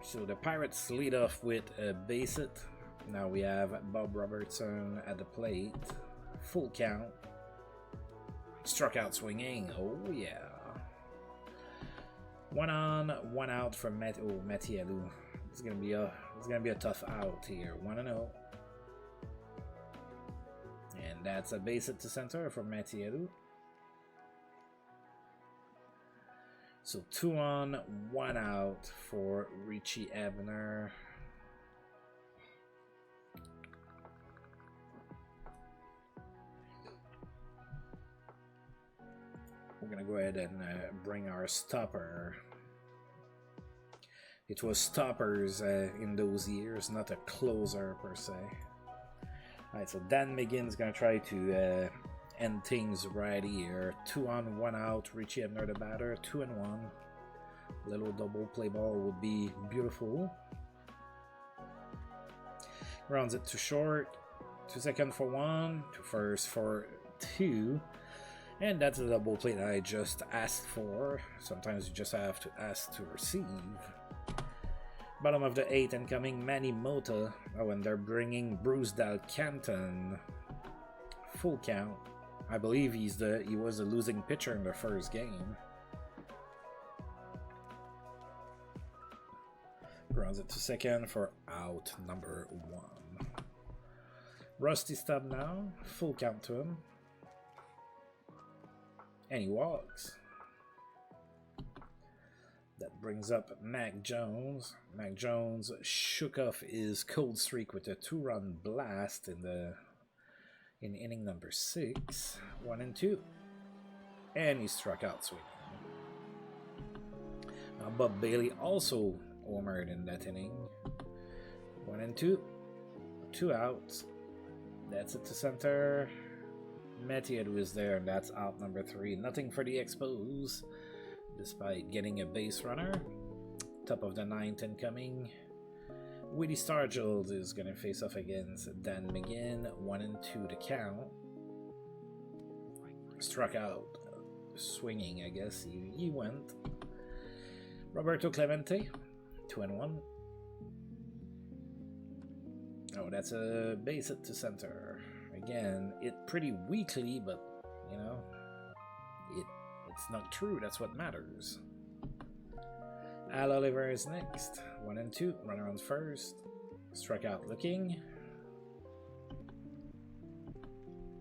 So the Pirates lead off with a base hit. Now we have Bob Robertson at the plate. Full count. Struck out swinging. Oh yeah. 1 on, 1 out for Matielu. It's gonna be a tough out here. 1-0. And that's a base hit to center for Matielu. So 2 on, 1 out for Richie Ebner. We're going to go ahead and bring our stopper. It was stoppers in those years, not a closer per se. Alright, so Dan McGinn's going to try to end things right here. 2 on, 1 out. Richie Ebner the batter. 2-1. Little double play ball would be beautiful. Rounds it to short. To second for 1. To first for 2. And that's a double play that I just asked for. Sometimes you just have to ask to receive. Bottom of the 8th incoming, Manny Mota. Oh, and they're bringing Bruce Dalcanton. Full count. I believe he was the losing pitcher in the first game. Grounds it to second for out number 1. Rusty Stubb now. Full count to him. And he walks. That brings up Mac Jones. Mac Jones shook off his cold streak with a 2-run blast in inning number 6. 1-2. And he struck out swinging. Now Bob Bailey also homered in that inning. 1-2. 2 outs. That's it to center. Metiad was there, and that's out number 3. Nothing for the Expos, despite getting a base runner. Top of the 9th incoming. Woody Stargeld is going to face off against Dan McGinn. 1 and 2 to count. Struck out. Swinging, I guess. He went. Roberto Clemente. 2 and 1. Oh, that's a base hit to center. Again, it pretty weakly, but, you know, it's not true. That's what matters. Al Oliver is next. 1 and 2. Runner on first. Struck out looking.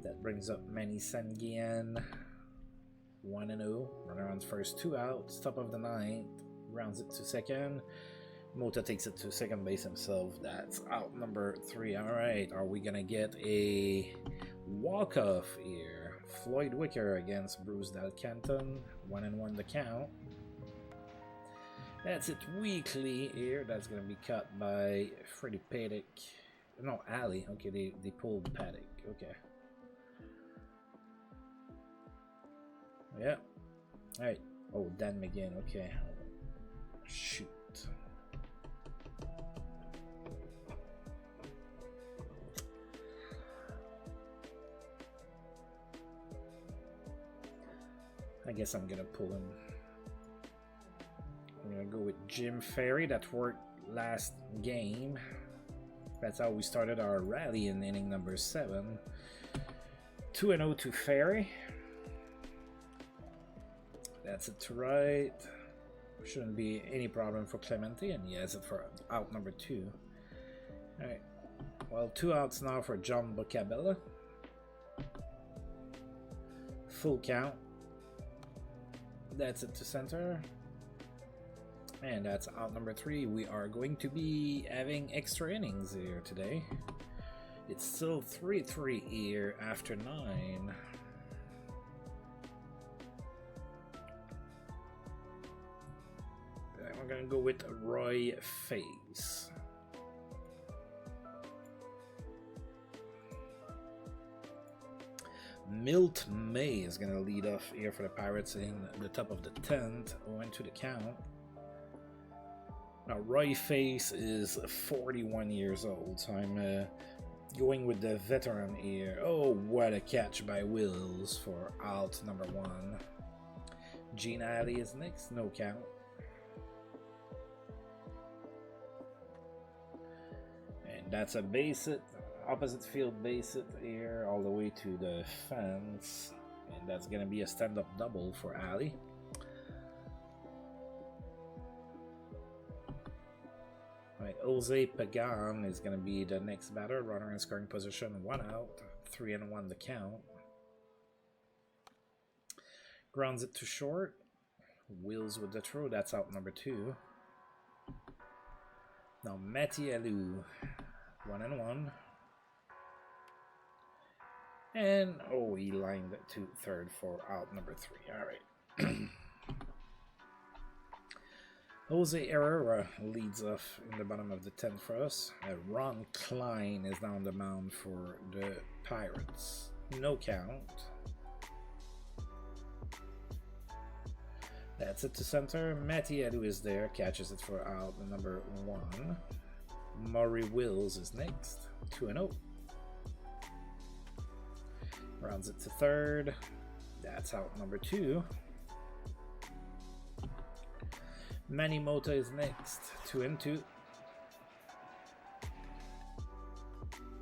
That brings up Manny Sanguian. 1 and 0. Runner on first. 2 outs. Top of the 9th. Rounds it to second. Mota takes it to second base himself. That's out number 3. Alright, are we gonna get a walk-off here? Floyd Wicker against Bruce Del Canton. 1 and 1 to count. That's it weekly here. That's gonna be cut by Freddie Paddock. No, Ali. Okay, they pulled Paddock. Okay. Yeah. Alright. Oh, Dan McGinn. Okay. Shoot. I guess I'm gonna pull him. I'm gonna go with Jim Ferry. That worked last game. That's how we started our rally in inning number 7. 2 and 0 to Ferry. That's it to right. Shouldn't be any problem for Clemente, and he has it for out number 2. Alright. Well, 2 outs now for John Bocabella. Full count. That's it to center. And that's out number 3. We are going to be having extra innings here today. It's still 3-3 here after 9. We're gonna go with Roy Face. Milt May is going to lead off here for the Pirates in the top of the 10th. Went to the count. Now, Roy Face is 41 years old, so I'm going with the veteran here. Oh, what a catch by Wills for out number 1. Gene Alley is next, no count. And that's a base hit. Opposite field base hit here all the way to the fence, and that's gonna be a stand-up double for Ali. Right, Jose Pagan is gonna be the next batter. Runner in scoring position, 1 out, 3 and 1 to count. Grounds it to short. Wheels with the throw. That's out number 2. Now Matty Alou, 1 and 1. And, oh, he lined it to third for out number 3. All right. Jose Herrera leads off in the bottom of the 10th for us. Ron Klein is down the mound for the Pirates. No count. That's it to center. Matty Edu is there. Catches it for out number 1. Murray Wills is next. 2 and 0. Rounds it to third. That's out number 2. Manny Mota is next. 2 and 2.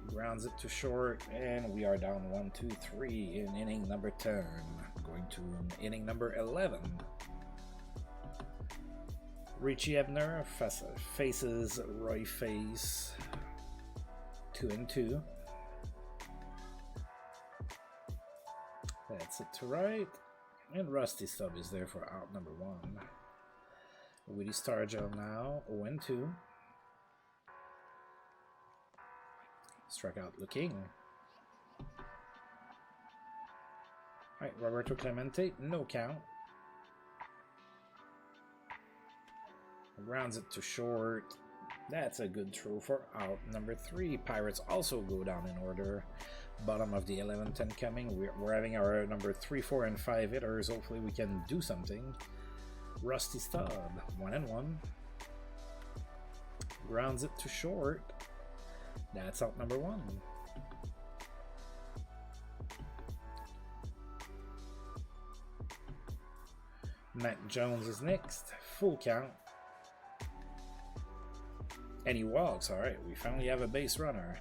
Grounds it to short, and we are down 1, 2, 3 in inning number 10. Going to inning number 11. Richie Ebner faces Roy Face. 2 and 2. That's it to right. And Rusty Stubb is there for out number 1. Woody Stargell now, 0 and 2. Strikeout looking. Alright, Roberto Clemente, no count. Rounds it to short. That's a good throw for out number 3. Pirates also go down in order. Bottom of the 11th incoming. We're having our number 3, 4, and 5 hitters. Hopefully we can do something. Rusty Stub, 1 and 1. Grounds it to short. That's out number 1. Mac Jones is next. Full count. And he walks. Alright, we finally have a base runner.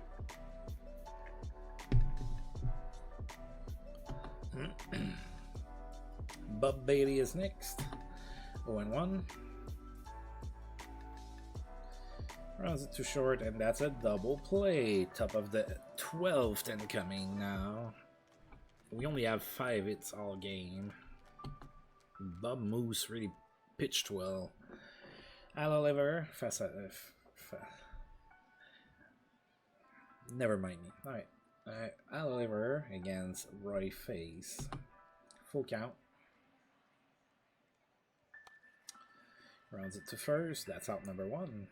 Bub Bailey is next. 0-1. Runs it too short, and that's a double play. Top of the 12th incoming now. We only have 5 hits all game. Bub Moose really pitched well. Al Oliver, never mind me. Alright. Al Oliver against Roy Face. Full count. Rounds it to first. That's out number 1.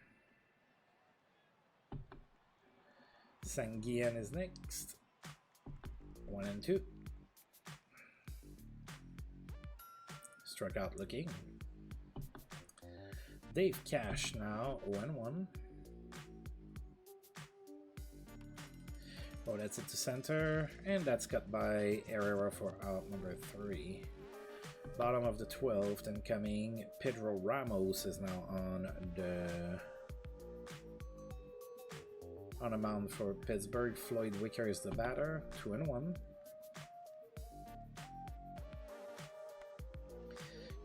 Sanguian is next. 1 and 2. Struck out looking. Dave Cash now 0-1. Oh, that's it to center, and that's cut by Herrera for out number 3. Bottom of the 12th incoming. Pedro Ramos is now on a mound for Pittsburgh. Floyd Wicker is the batter. 2-1.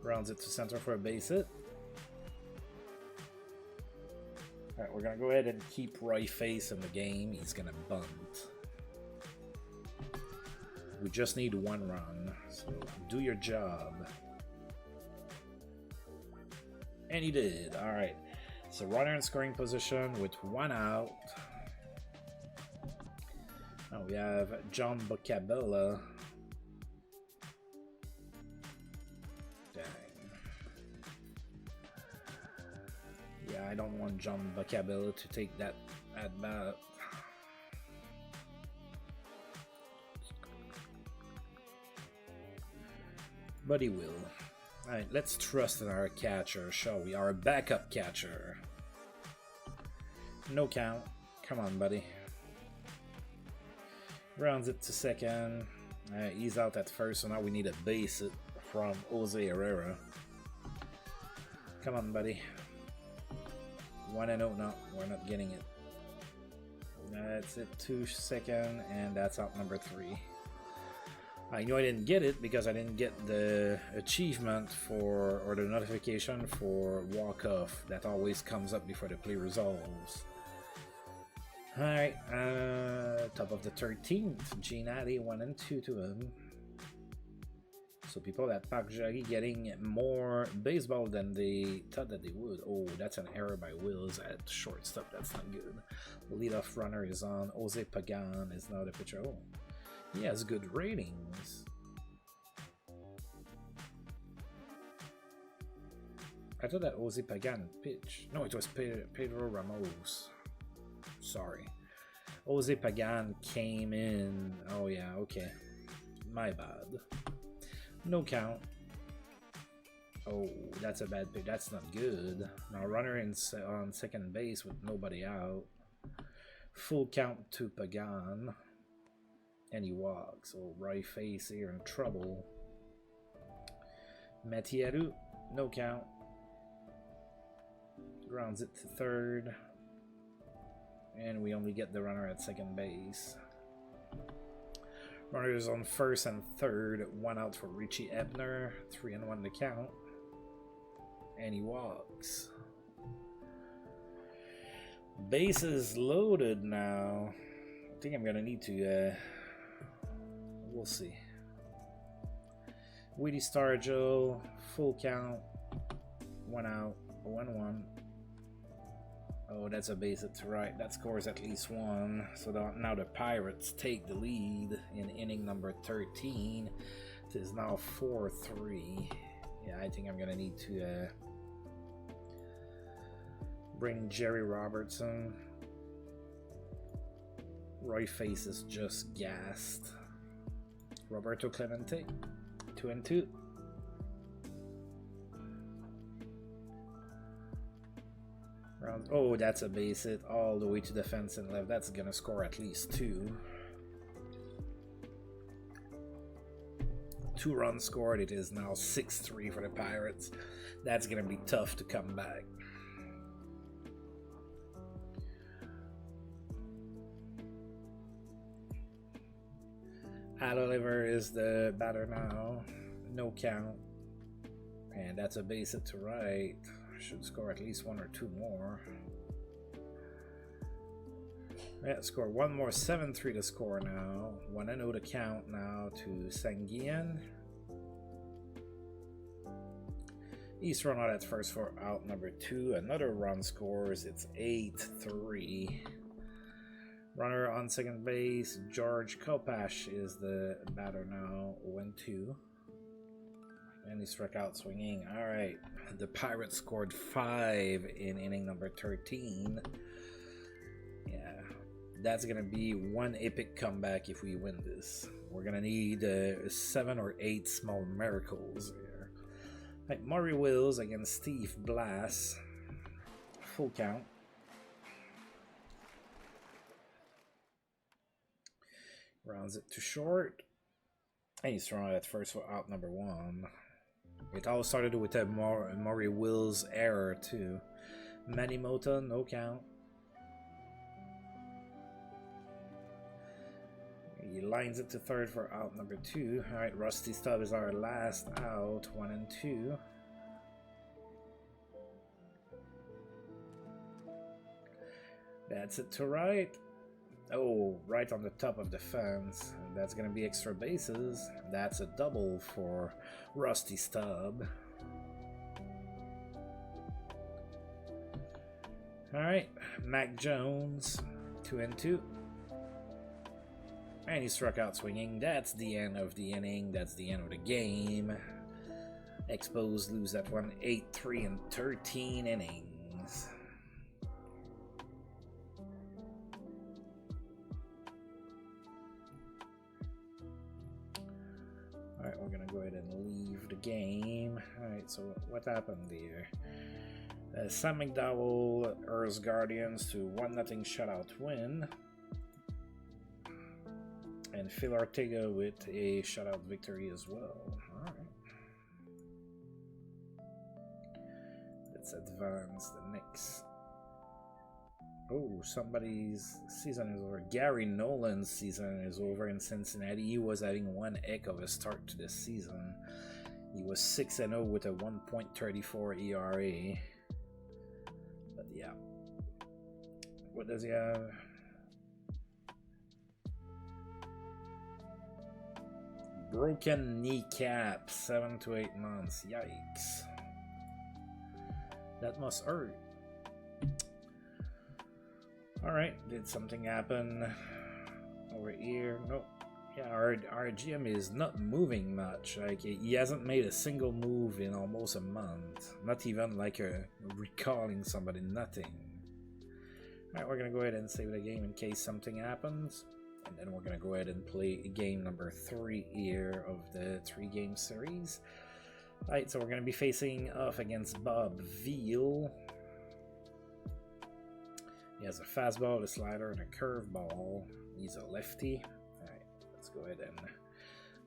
Rounds it to center for a base hit. Alright, we're gonna go ahead and keep Roy Face in the game. He's gonna bunt. We just need 1 run, so do your job. And he did. Alright, so runner in scoring position with 1 out. Now we have John Bocabella. Dang. Yeah, I don't want John Bocabella to take that at bat. But he will. Alright, let's trust in our catcher, shall we? Our backup catcher. No count. Come on, buddy. Rounds it to second. He's out at first, so now we need a base hit from Jose Herrera. Come on, buddy. 1-0. No, we're not getting it. That's it to second, and that's out number 3. I knew I didn't get it because I didn't get the achievement for, or the notification for walk-off that always comes up before the play resolves. Alright, top of the 13th, Gene Addy 1 and 2 to him. So people at Parc Jarry getting more baseball than they thought that they would. Oh, that's an error by Wills at shortstop. That's not good. The leadoff runner is on. Jose Pagan is now the pitcher. Oh, he has good ratings. I thought that Jose Pagan pitch. No, it was Pedro Ramos. Sorry. Jose Pagan came in. Oh yeah, okay. My bad. No count. Oh, that's a bad pitch. That's not good. Now runner on second base with nobody out. Full count to Pagan. And he walks. Oh, right face here in trouble. Matieru, no count. Grounds it to third. And we only get the runner at second base. Runners on first and third. 1 out for Richie Ebner. 3-1 to count. And he walks. Bases loaded now. I think I'm gonna need to we'll see. Weedy Stargell, full count, 1 out, 1-1. Oh, that's a base hit to right. That scores at least 1. So now the Pirates take the lead in inning number 13. It is now 4-3. Yeah, I think I'm gonna need to bring Jerry Robertson. Roy Face is just gassed. Roberto Clemente, 2-2. Round, oh, that's a base hit all the way to the fence and left. That's gonna score at least 2. 2 runs scored. It is now 6-3 for the Pirates. That's gonna be tough to come back. Al Oliver is the batter now. No count. And that's a base hit to right. Should score at least 1 or 2 more. Yeah, score 1 more. 7-3 to score now. 1-0 to count now to Sanguian. East run out at first for out number 2. Another run scores. It's 8-3. Runner on second base. George Kopash is the batter now. 1-2. And he struck out swinging. Alright. The Pirates scored 5 in inning number 13. Yeah. That's going to be one epic comeback if we win this. We're going to need 7 or 8 small miracles here. Right, Maury Wills against Steve Blass. Full count. Rounds it to short. And he's thrown at first for out number 1. It all started with a Maury Wills error too. Manny Mota, no count. He lines it to third for out number 2. Alright, Rusty Stubb is our last out. 1-2. That's it to right. Oh, right on the top of the fence. That's going to be extra bases. That's a double for Rusty Stubb. Alright, Mac Jones, 2-2. And he struck out swinging. That's the end of the inning. That's the end of the game. Expos lose that one 8-3 in 13 innings. Alright, we're going to go ahead and leave the game. Alright, so what happened there? Sam McDowell Earls Guardians to 1-0 shutout win. And Phil Ortega with a shutout victory as well. Alright. Let's advance the next. Oh, somebody's season is over. Gary Nolan's season is over in Cincinnati. He was having one heck of a start to the season. He was 6-0 with a 1.34 ERA. But yeah. What does he have? Broken kneecap, 7 to 8 months. Yikes. That must hurt. Alright, did something happen over here? Nope. Yeah, our GM is not moving much. Like, he hasn't made a single move in almost a month. Not even like recalling somebody, nothing. Alright, we're gonna go ahead and save the game in case something happens. And then we're gonna go ahead and play game number 3 here of the 3-game series. Alright, so we're gonna be facing off against Bob Veal. He has a fastball, a slider, and a curveball. He's a lefty. Alright, let's go ahead and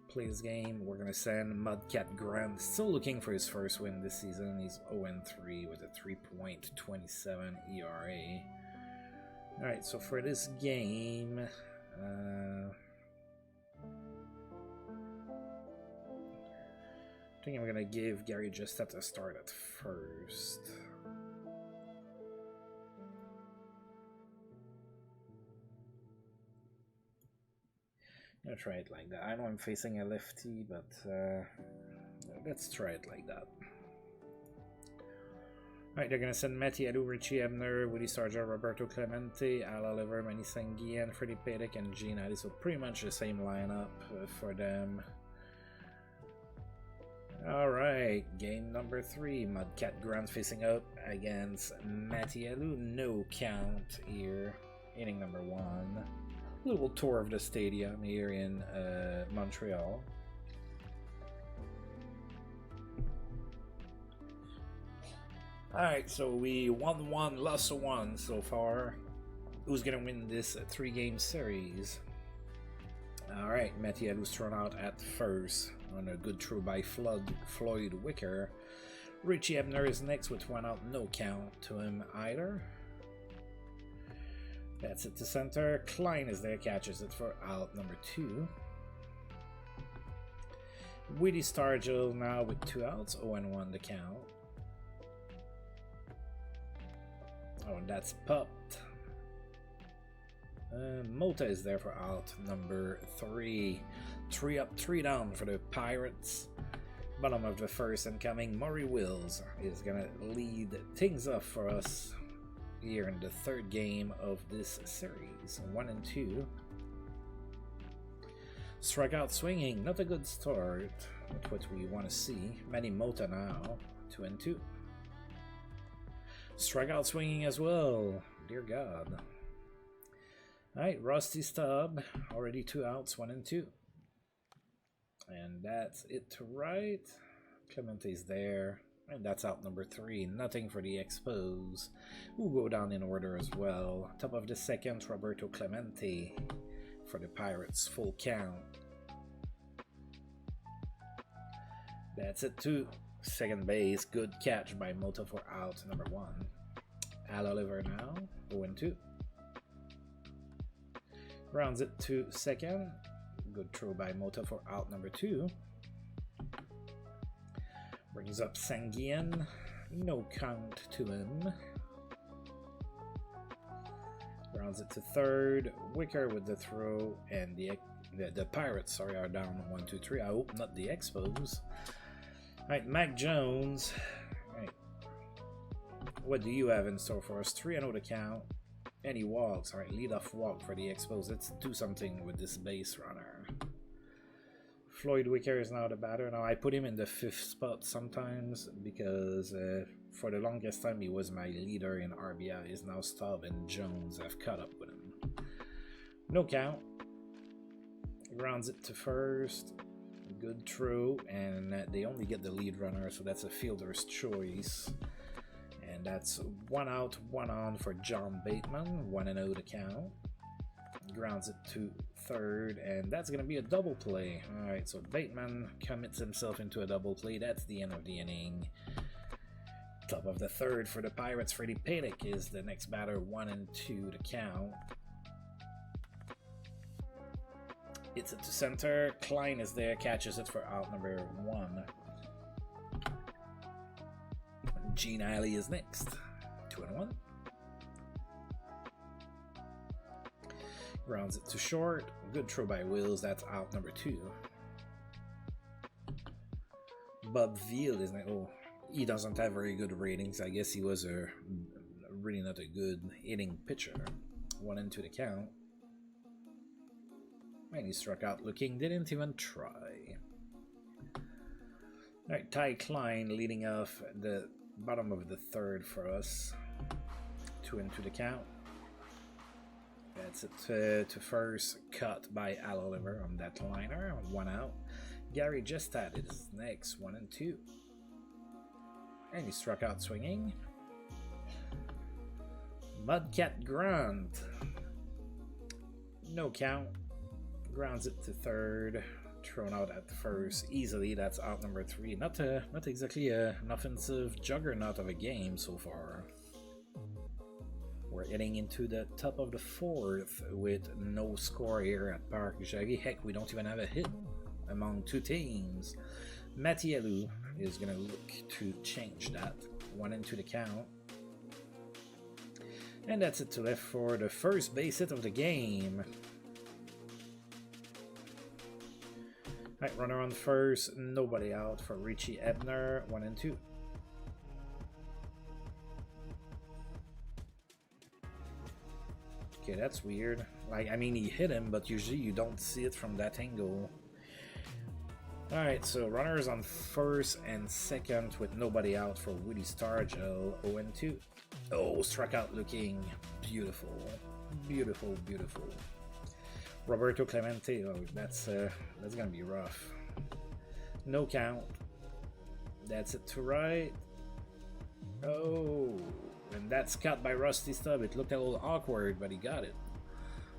play this game. We're going to send Mudcat Grant, still looking for his first win this season. He's 0-3 with a 3.27 ERA. Alright, so for this game, I think I'm going to give Gary Justet a start at first. I'm gonna try it like that. I know I'm facing a lefty, but let's try it like that. Alright, they're gonna send Matty Adu, Richie Ebner, Woody Sarger, Roberto Clemente, Al Oliver, Manny Sanguian, Freddie Pedic, and Gene Addy. So pretty much the same lineup for them. Alright, game number 3. Mudcat Grant facing up against Matty Adu. No count here. Inning number 1. little tour of the stadium here in Montreal. Alright, so we won one, lost one so far. Who's gonna win this 3-game series? Alright, Mathieu was thrown out at first on a good throw by Floyd Wicker. Richie Ebner is next with 1 out, no count to him either. That's it to center. Klein is there, catches it for out number 2. Woody Stargell now with 2 outs, 0-1 the count. Oh, and that's popped. Mota is there for out number 3. 3 up, 3 down for the Pirates. Bottom of the first incoming, Maury Wills is gonna lead things up for us here in the 3rd game of this series. 1-2. Strikeout swinging, not a good start. Not what we want to see. Manny Mota now, 2-2. Strikeout swinging as well. Dear God. Alright, Rusty Stubb, already 2 outs, 1-2. And that's it to right. Clemente's there. And that's out number 3. Nothing for the Expos. We'll go down in order as well. Top of the 2nd, Roberto Clemente for the Pirates. Full count. That's it too. Second base. Good catch by Mota for out number 1. Al Oliver now. 0-2. Rounds it to second. Good throw by Mota for out number 2. Brings up Sanguian. No count to him. Rounds it to third. Wicker with the throw, and the Pirates, sorry, are down 1-2-3. I hope not the Expos. Alright, Mac Jones. Right. What do you have in store for us? 3-0 to count. And he walks. Alright, leadoff walk for the Expos. Let's do something with this base runner. Floyd Wicker is now the batter. Now, I put him in the 5th spot sometimes because for the longest time he was my leader in RBIs. Now Stubb and Jones have caught up with him. No count. Grounds it to first. Good throw, and they only get the lead runner, so that's a fielder's choice. And that's 1 out, 1 on for John Bateman. 1-0 to count. Grounds it to third, and that's going to be a double play. Alright, so Bateman commits himself into a double play. That's the end of the inning. Top of the 3rd for the Pirates. Freddie Paddock is the next batter. 1-2 to count. It's it to center. Klein is there, catches it for out number 1. Gene Alley is next. 2-1. Rounds it to short. Good throw by Wills. That's out number 2. Bob Veal is next. Oh, he doesn't have very good ratings. I guess he was really not a good hitting pitcher. 1-2 to count. And he struck out looking. Didn't even try. Alright, Ty Klein leading off the bottom of the 3rd for us. 2-2 to count. That's it to first, cut by Al Oliver on that liner. 1 out. Gary Jestad is next. 1-2. And he struck out swinging. Mudcat Grant. No count. Grounds it to third. Thrown out at first easily. That's out number 3. Not exactly an offensive juggernaut of a game so far. We're getting into the top of the 4th with no score here at Parc Jarry. Heck, we don't even have a hit among 2 teams. Mathieu is going to look to change that. 1-2 to count. And that's it to left for the first base hit of the game. Alright, runner on first. Nobody out for Richie Ebner. 1-2. Okay, that's weird. Like, I mean, he hit him, but usually you don't see it from that angle. Alright, so runners on first and second with nobody out for Woody Stargell. 0-2. Oh, struck out looking. Beautiful. Beautiful, beautiful. Roberto Clemente. Oh, that's gonna be rough. No count. That's it to right. Oh, and that's cut by Rusty Stubb. It looked a little awkward, but he got it.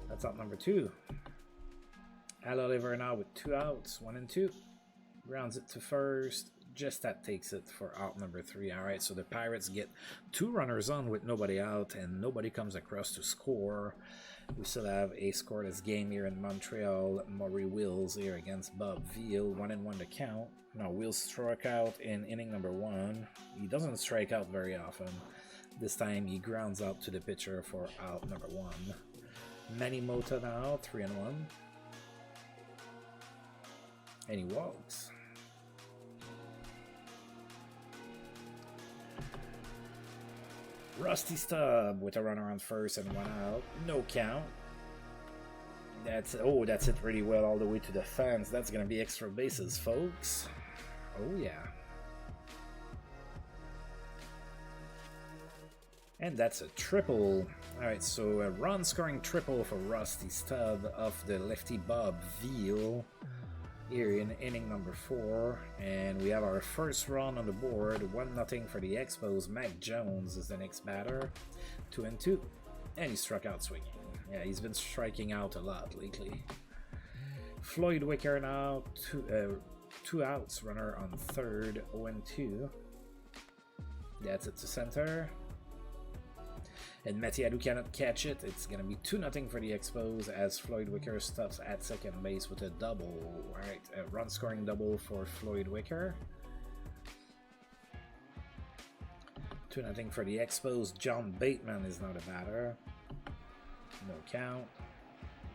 That's out number 2. Al Oliver now with 2 outs, 1 and 2. Grounds it to first. Just that takes it for out number 3. All right, so the Pirates get 2 runners on with nobody out, and nobody comes across to score. We still have a scoreless game here in Montreal. Maury Wills here against Bob Veal. 1 and 1 to count. No, Wills struck out in inning number 1. He doesn't strike out very often. This time he grounds out to the pitcher for out number 1. Manny Mota now, 3 and 1. And he walks. Rusty Stubb with a runner on first and 1 out. No count. That's it really well all the way to the fence. That's gonna be extra bases, folks. Oh yeah. And that's a triple. Alright, so a run-scoring triple for Rusty Stubb of the lefty Bob Veal here in inning number 4. And we have our first run on the board. 1-0 for the Expos. Mac Jones is the next batter. 2 and 2. And he struck out swinging. Yeah, he's been striking out a lot lately. Floyd Wicker now, 2 outs, runner on third, 0 and 2. That's it to center. And Metiadou cannot catch it. It's going to be 2-0 for the Expos as Floyd Wicker stops at second base with a double. Alright, a run-scoring double for Floyd Wicker. 2-0 for the Expos. John Bateman is now the batter. No count.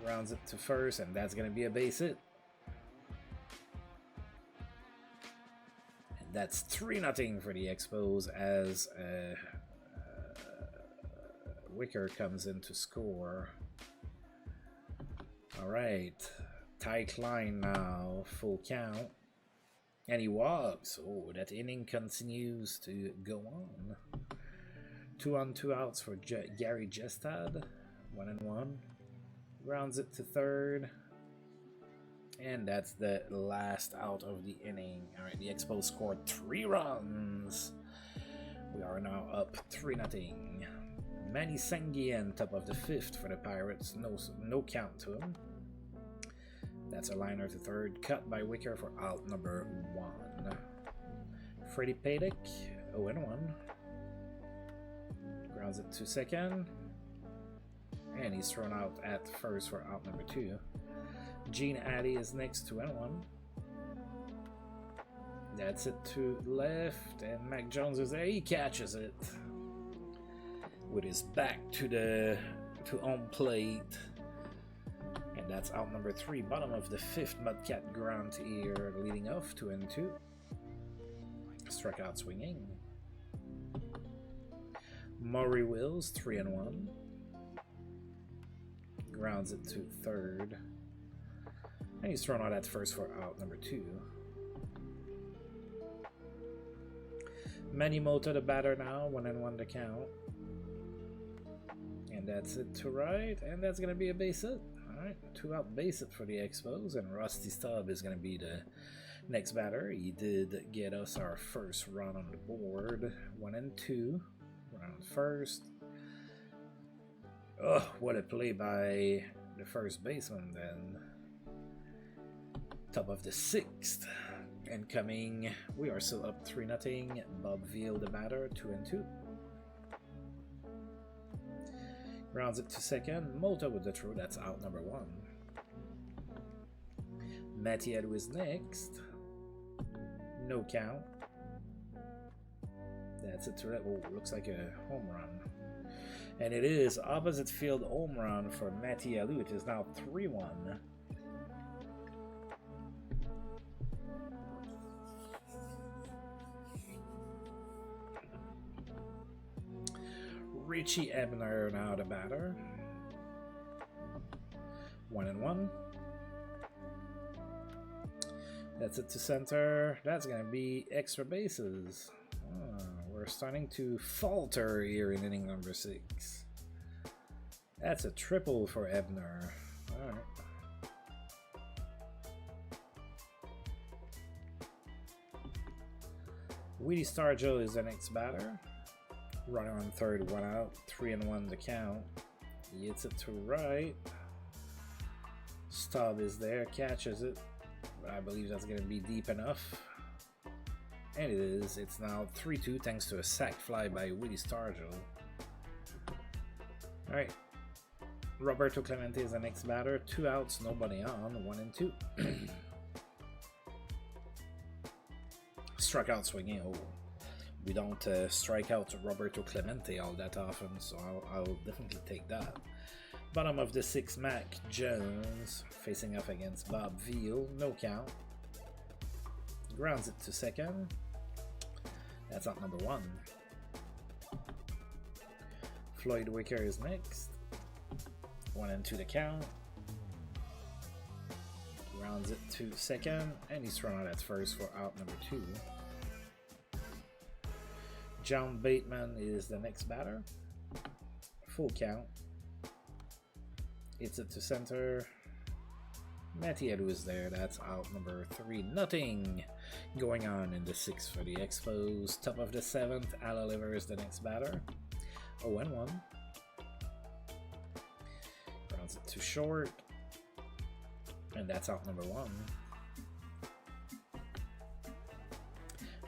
Rounds it to first, and that's going to be a base hit. And that's 3-0 for the Expos as Wicker comes in to score. Alright. Tight line now. Full count. And he walks. Oh, that inning continues to go on. 2 on 2 outs for Gary Jestad. 1 and 1. Grounds it to third. And that's the last out of the inning. Alright, the Expos scored 3 runs. We are now up 3-0. Manny Sanguien, top of the 5th for the Pirates. No count to him. That's a liner to third. Cut by Wicker for out number 1. Freddie Paddock, 0 and 1. Grounds it to second. And he's thrown out at first for out number 2. Gene Addy is next, 2 and 1. That's it to left, and Mac Jones is there. He catches it with his back to home plate. And that's out number 3, bottom of the 5th. Mudcat Grant here leading off, 2 and 2. Struck out swinging. Maury Wills, 3 and 1. Grounds it to third. And he's thrown out at first for out number 2. Manny Mota, the batter now, 1 and 1 to count. And that's it to right, and that's going to be a base hit. Alright, 2 out base hit for the Expos, and Rusty Stubb is going to be the next batter. He did get us our first run on the board. 1 and 2. Run on first. Oh, what a play by the first baseman then. Top of the 6th. Incoming, we are still up 3-0. Bob Veal, the batter, 2 and 2. Rounds it to second. Mota with the throw, that's out number 1. Metiadou is next. No count. That's it. Oh, looks like a home run. And it is opposite field home run for Metiadou. It is now 3-1. Richie Ebner now the batter. 1 and 1. That's it to center. That's going to be extra bases. We're starting to falter here in inning number 6. That's a triple for Ebner. Alright. Weedy Stargell is the next batter. Runner on third, 1 out, 3-1 the count. He hits it to right. Stubb is there, catches it. I believe that's going to be deep enough. And it is. It's now 3-2 thanks to a sac fly by Weedy Stargell. Alright. Roberto Clemente is the next batter. 2 outs, nobody on, 1 and 2. Struck out swinging. Oh, we don't strike out Roberto Clemente all that often, so I'll definitely take that. Bottom of the 6, Mac Jones facing off against Bob Veal. No count. Grounds it to second. That's out number 1. Floyd Wicker is next. 1 and 2 the count. Grounds it to second, and he's thrown out at first for out number 2. John Bateman is the next batter. Full count. Hits it to center. Matty Edu is there. That's out number 3. Nothing going on in the 6th for the Expos. Top of the 7th, Al Oliver is the next batter. 0-1. Grounds it too short. And that's out number 1.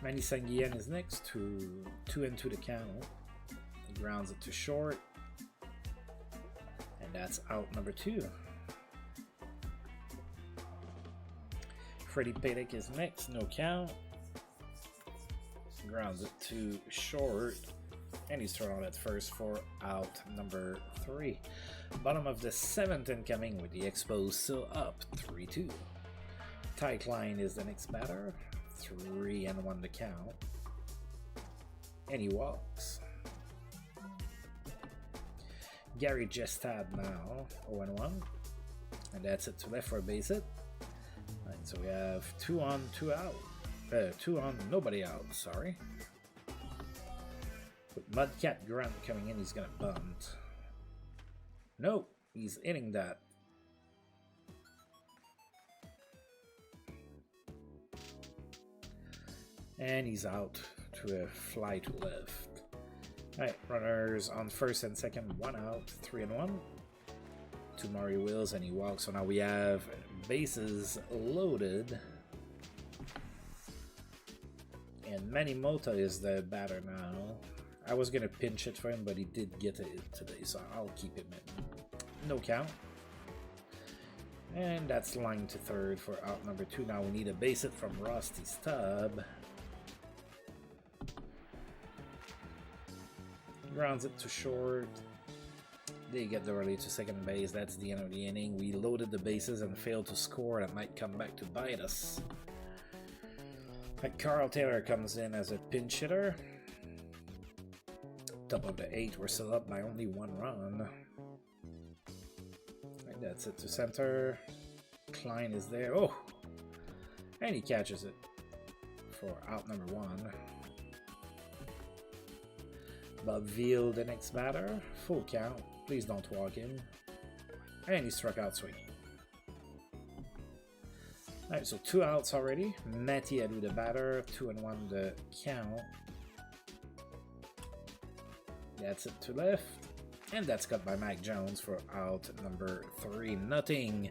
Manny Sanguillen is next to 2 and 2 the count. He grounds it to short. And that's out number 2. Freddie Paddock is next, no count. Grounds it to short. And he's thrown out at first for out number 3. Bottom of the 7th incoming with the Expos still up 3-2. Ty Klein is the next batter. 3-1 the count. And he walks. Gary Jestad now 0-1. And that's it to left for a base hit. Right, so we have 2 on, 2 out. 2 on, nobody out, sorry. With Mudcat Grunt coming in, he's gonna bunt. No, he's hitting that. And he's out to a fly to left. Alright, runners on first and second, 1 out, 3-1. To Mario Wills, and he walks. So now we have bases loaded. And Manny Mota is the batter now. I was gonna pinch it for him, but he did get it today, so I'll keep him in. No count. And that's line to third for out number 2. Now we need a base hit from Rusty Stubb. Grounds it to short. They get the rally to second base. That's the end of the inning. We loaded the bases and failed to score. That might come back to bite us. Carl Taylor comes in as a pinch hitter. Top of the 8th, we're still up by only 1 run. And that's it to center. Klein is there. Oh! And he catches it for out number 1. Bob Veal, the next batter. Full count. Please don't walk him. And he struck out swinging. Alright, so 2 outs already. Matty Edu, the batter. 2-1 the count. That's it to left. And that's cut by Mac Jones for out number 3. Nothing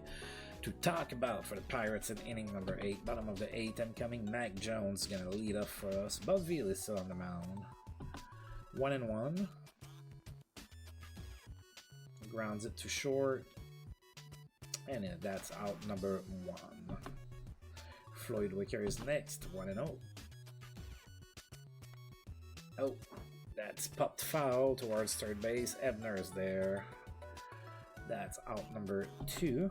to talk about for the Pirates in inning number 8. Bottom of the 8th incoming. Mac Jones gonna lead off for us. Bob Veal is still on the mound. 1-1. Grounds it to short. And that's out number 1. Floyd Wicker is next. 1-0. Oh, that's popped foul towards third base. Ebner is there. That's out number 2.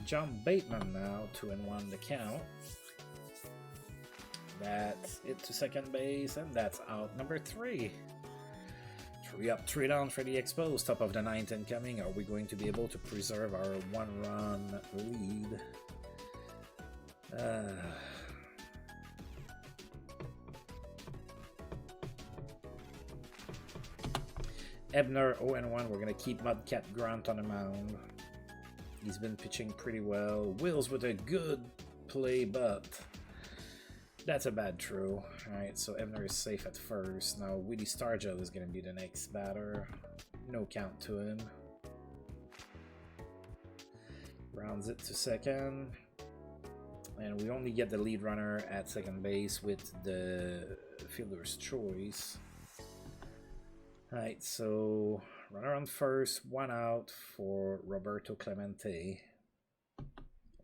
John Bateman now. 2-1 the count. That's it to second base. And that's out number 3. 3 up, 3 down for the Expos. Top of the 9th incoming. Are we going to be able to preserve our 1-run lead? Ebner 0-1. We're going to keep Mudcat Grunt on the mound. He's been pitching pretty well. Wills with a good play, but That's a bad throw. Alright, so Ebner is safe at first. Now Willie Stargell is going to be the next batter. No count to him. Rounds it to second. And we only get the lead runner at second base with the fielder's choice. Alright, so runner on first, 1 out for Roberto Clemente.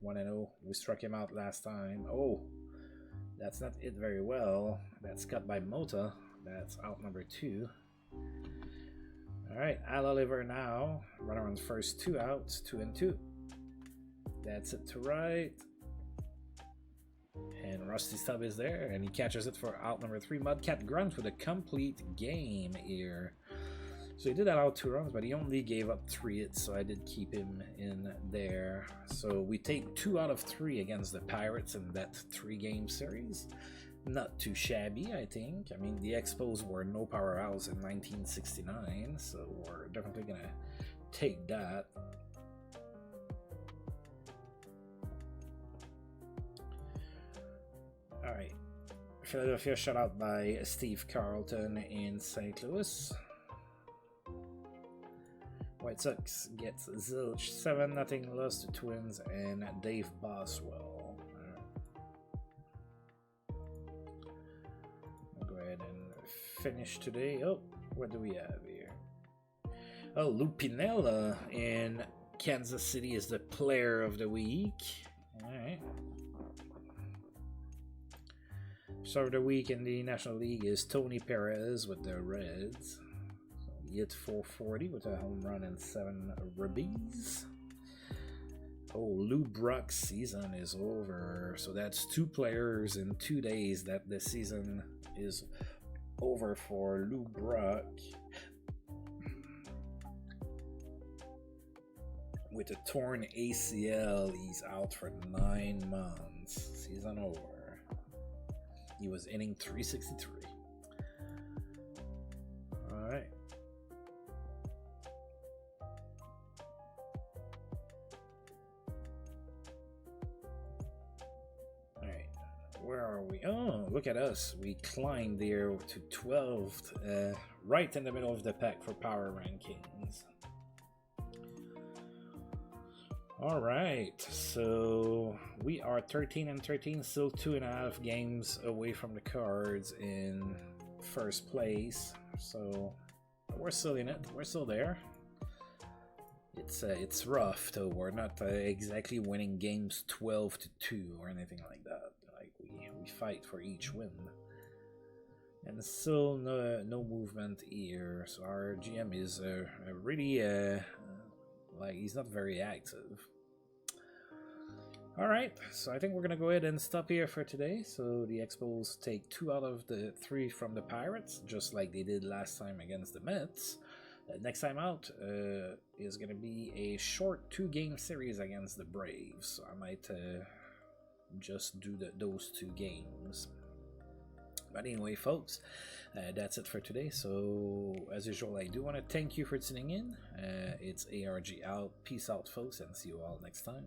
1-0. We struck him out last time. Oh, that's not it very well. That's cut by Mota. That's out number 2. Alright, Al Oliver now. Runner on first, 2 outs, 2-2. That's it to right. And Rusty Stubb is there, and he catches it for out number 3. Mudcat Grunt with a complete game here. So he did allow 2 runs, but he only gave up 3 hits, so I did keep him in there. So we take 2 out of 3 against the Pirates in that 3-game series. Not too shabby, I think. I mean, the Expos were no powerhouse in 1969, so we're definitely going to take that. Alright, Philadelphia shut out by Steve Carlton in St. Louis. White Sox gets zilch, 7-0 loss to Twins and Dave Boswell. I'll go ahead and finish today. Oh, what do we have here? Oh, Lou Piniella in Kansas City is the player of the week. Alright. Star of the week in the National League is Tony Perez with the Reds. So he hit 440 with a home run and 7 ribbies. Oh, Lou Brock's season is over. So that's 2 players in 2 days that the season is over for Lou Brock. With a torn ACL, he's out for 9 months. Season over. He was inning 363. Alright. Alright. Where are we? Oh, look at us. We climbed there to 12th, right in the middle of the pack for power rankings. All right, so we are 13-13, still 2.5 games away from the Cards in first place. So we're still in it. We're still there. It's rough though. We're not exactly winning games 12-2 or anything like that. Like we fight for each win, and still no movement here. So our GM is really like he's not very active. Alright, so I think we're going to go ahead and stop here for today. So the Expos take 2 out of the 3 from the Pirates, just like they did last time against the Mets. Next time out is going to be a short 2-game series against the Braves. So I might just do those 2 games. But anyway, folks, that's it for today. So, as usual, I do want to thank you for tuning in. It's ARG out. Peace out, folks, and see you all next time.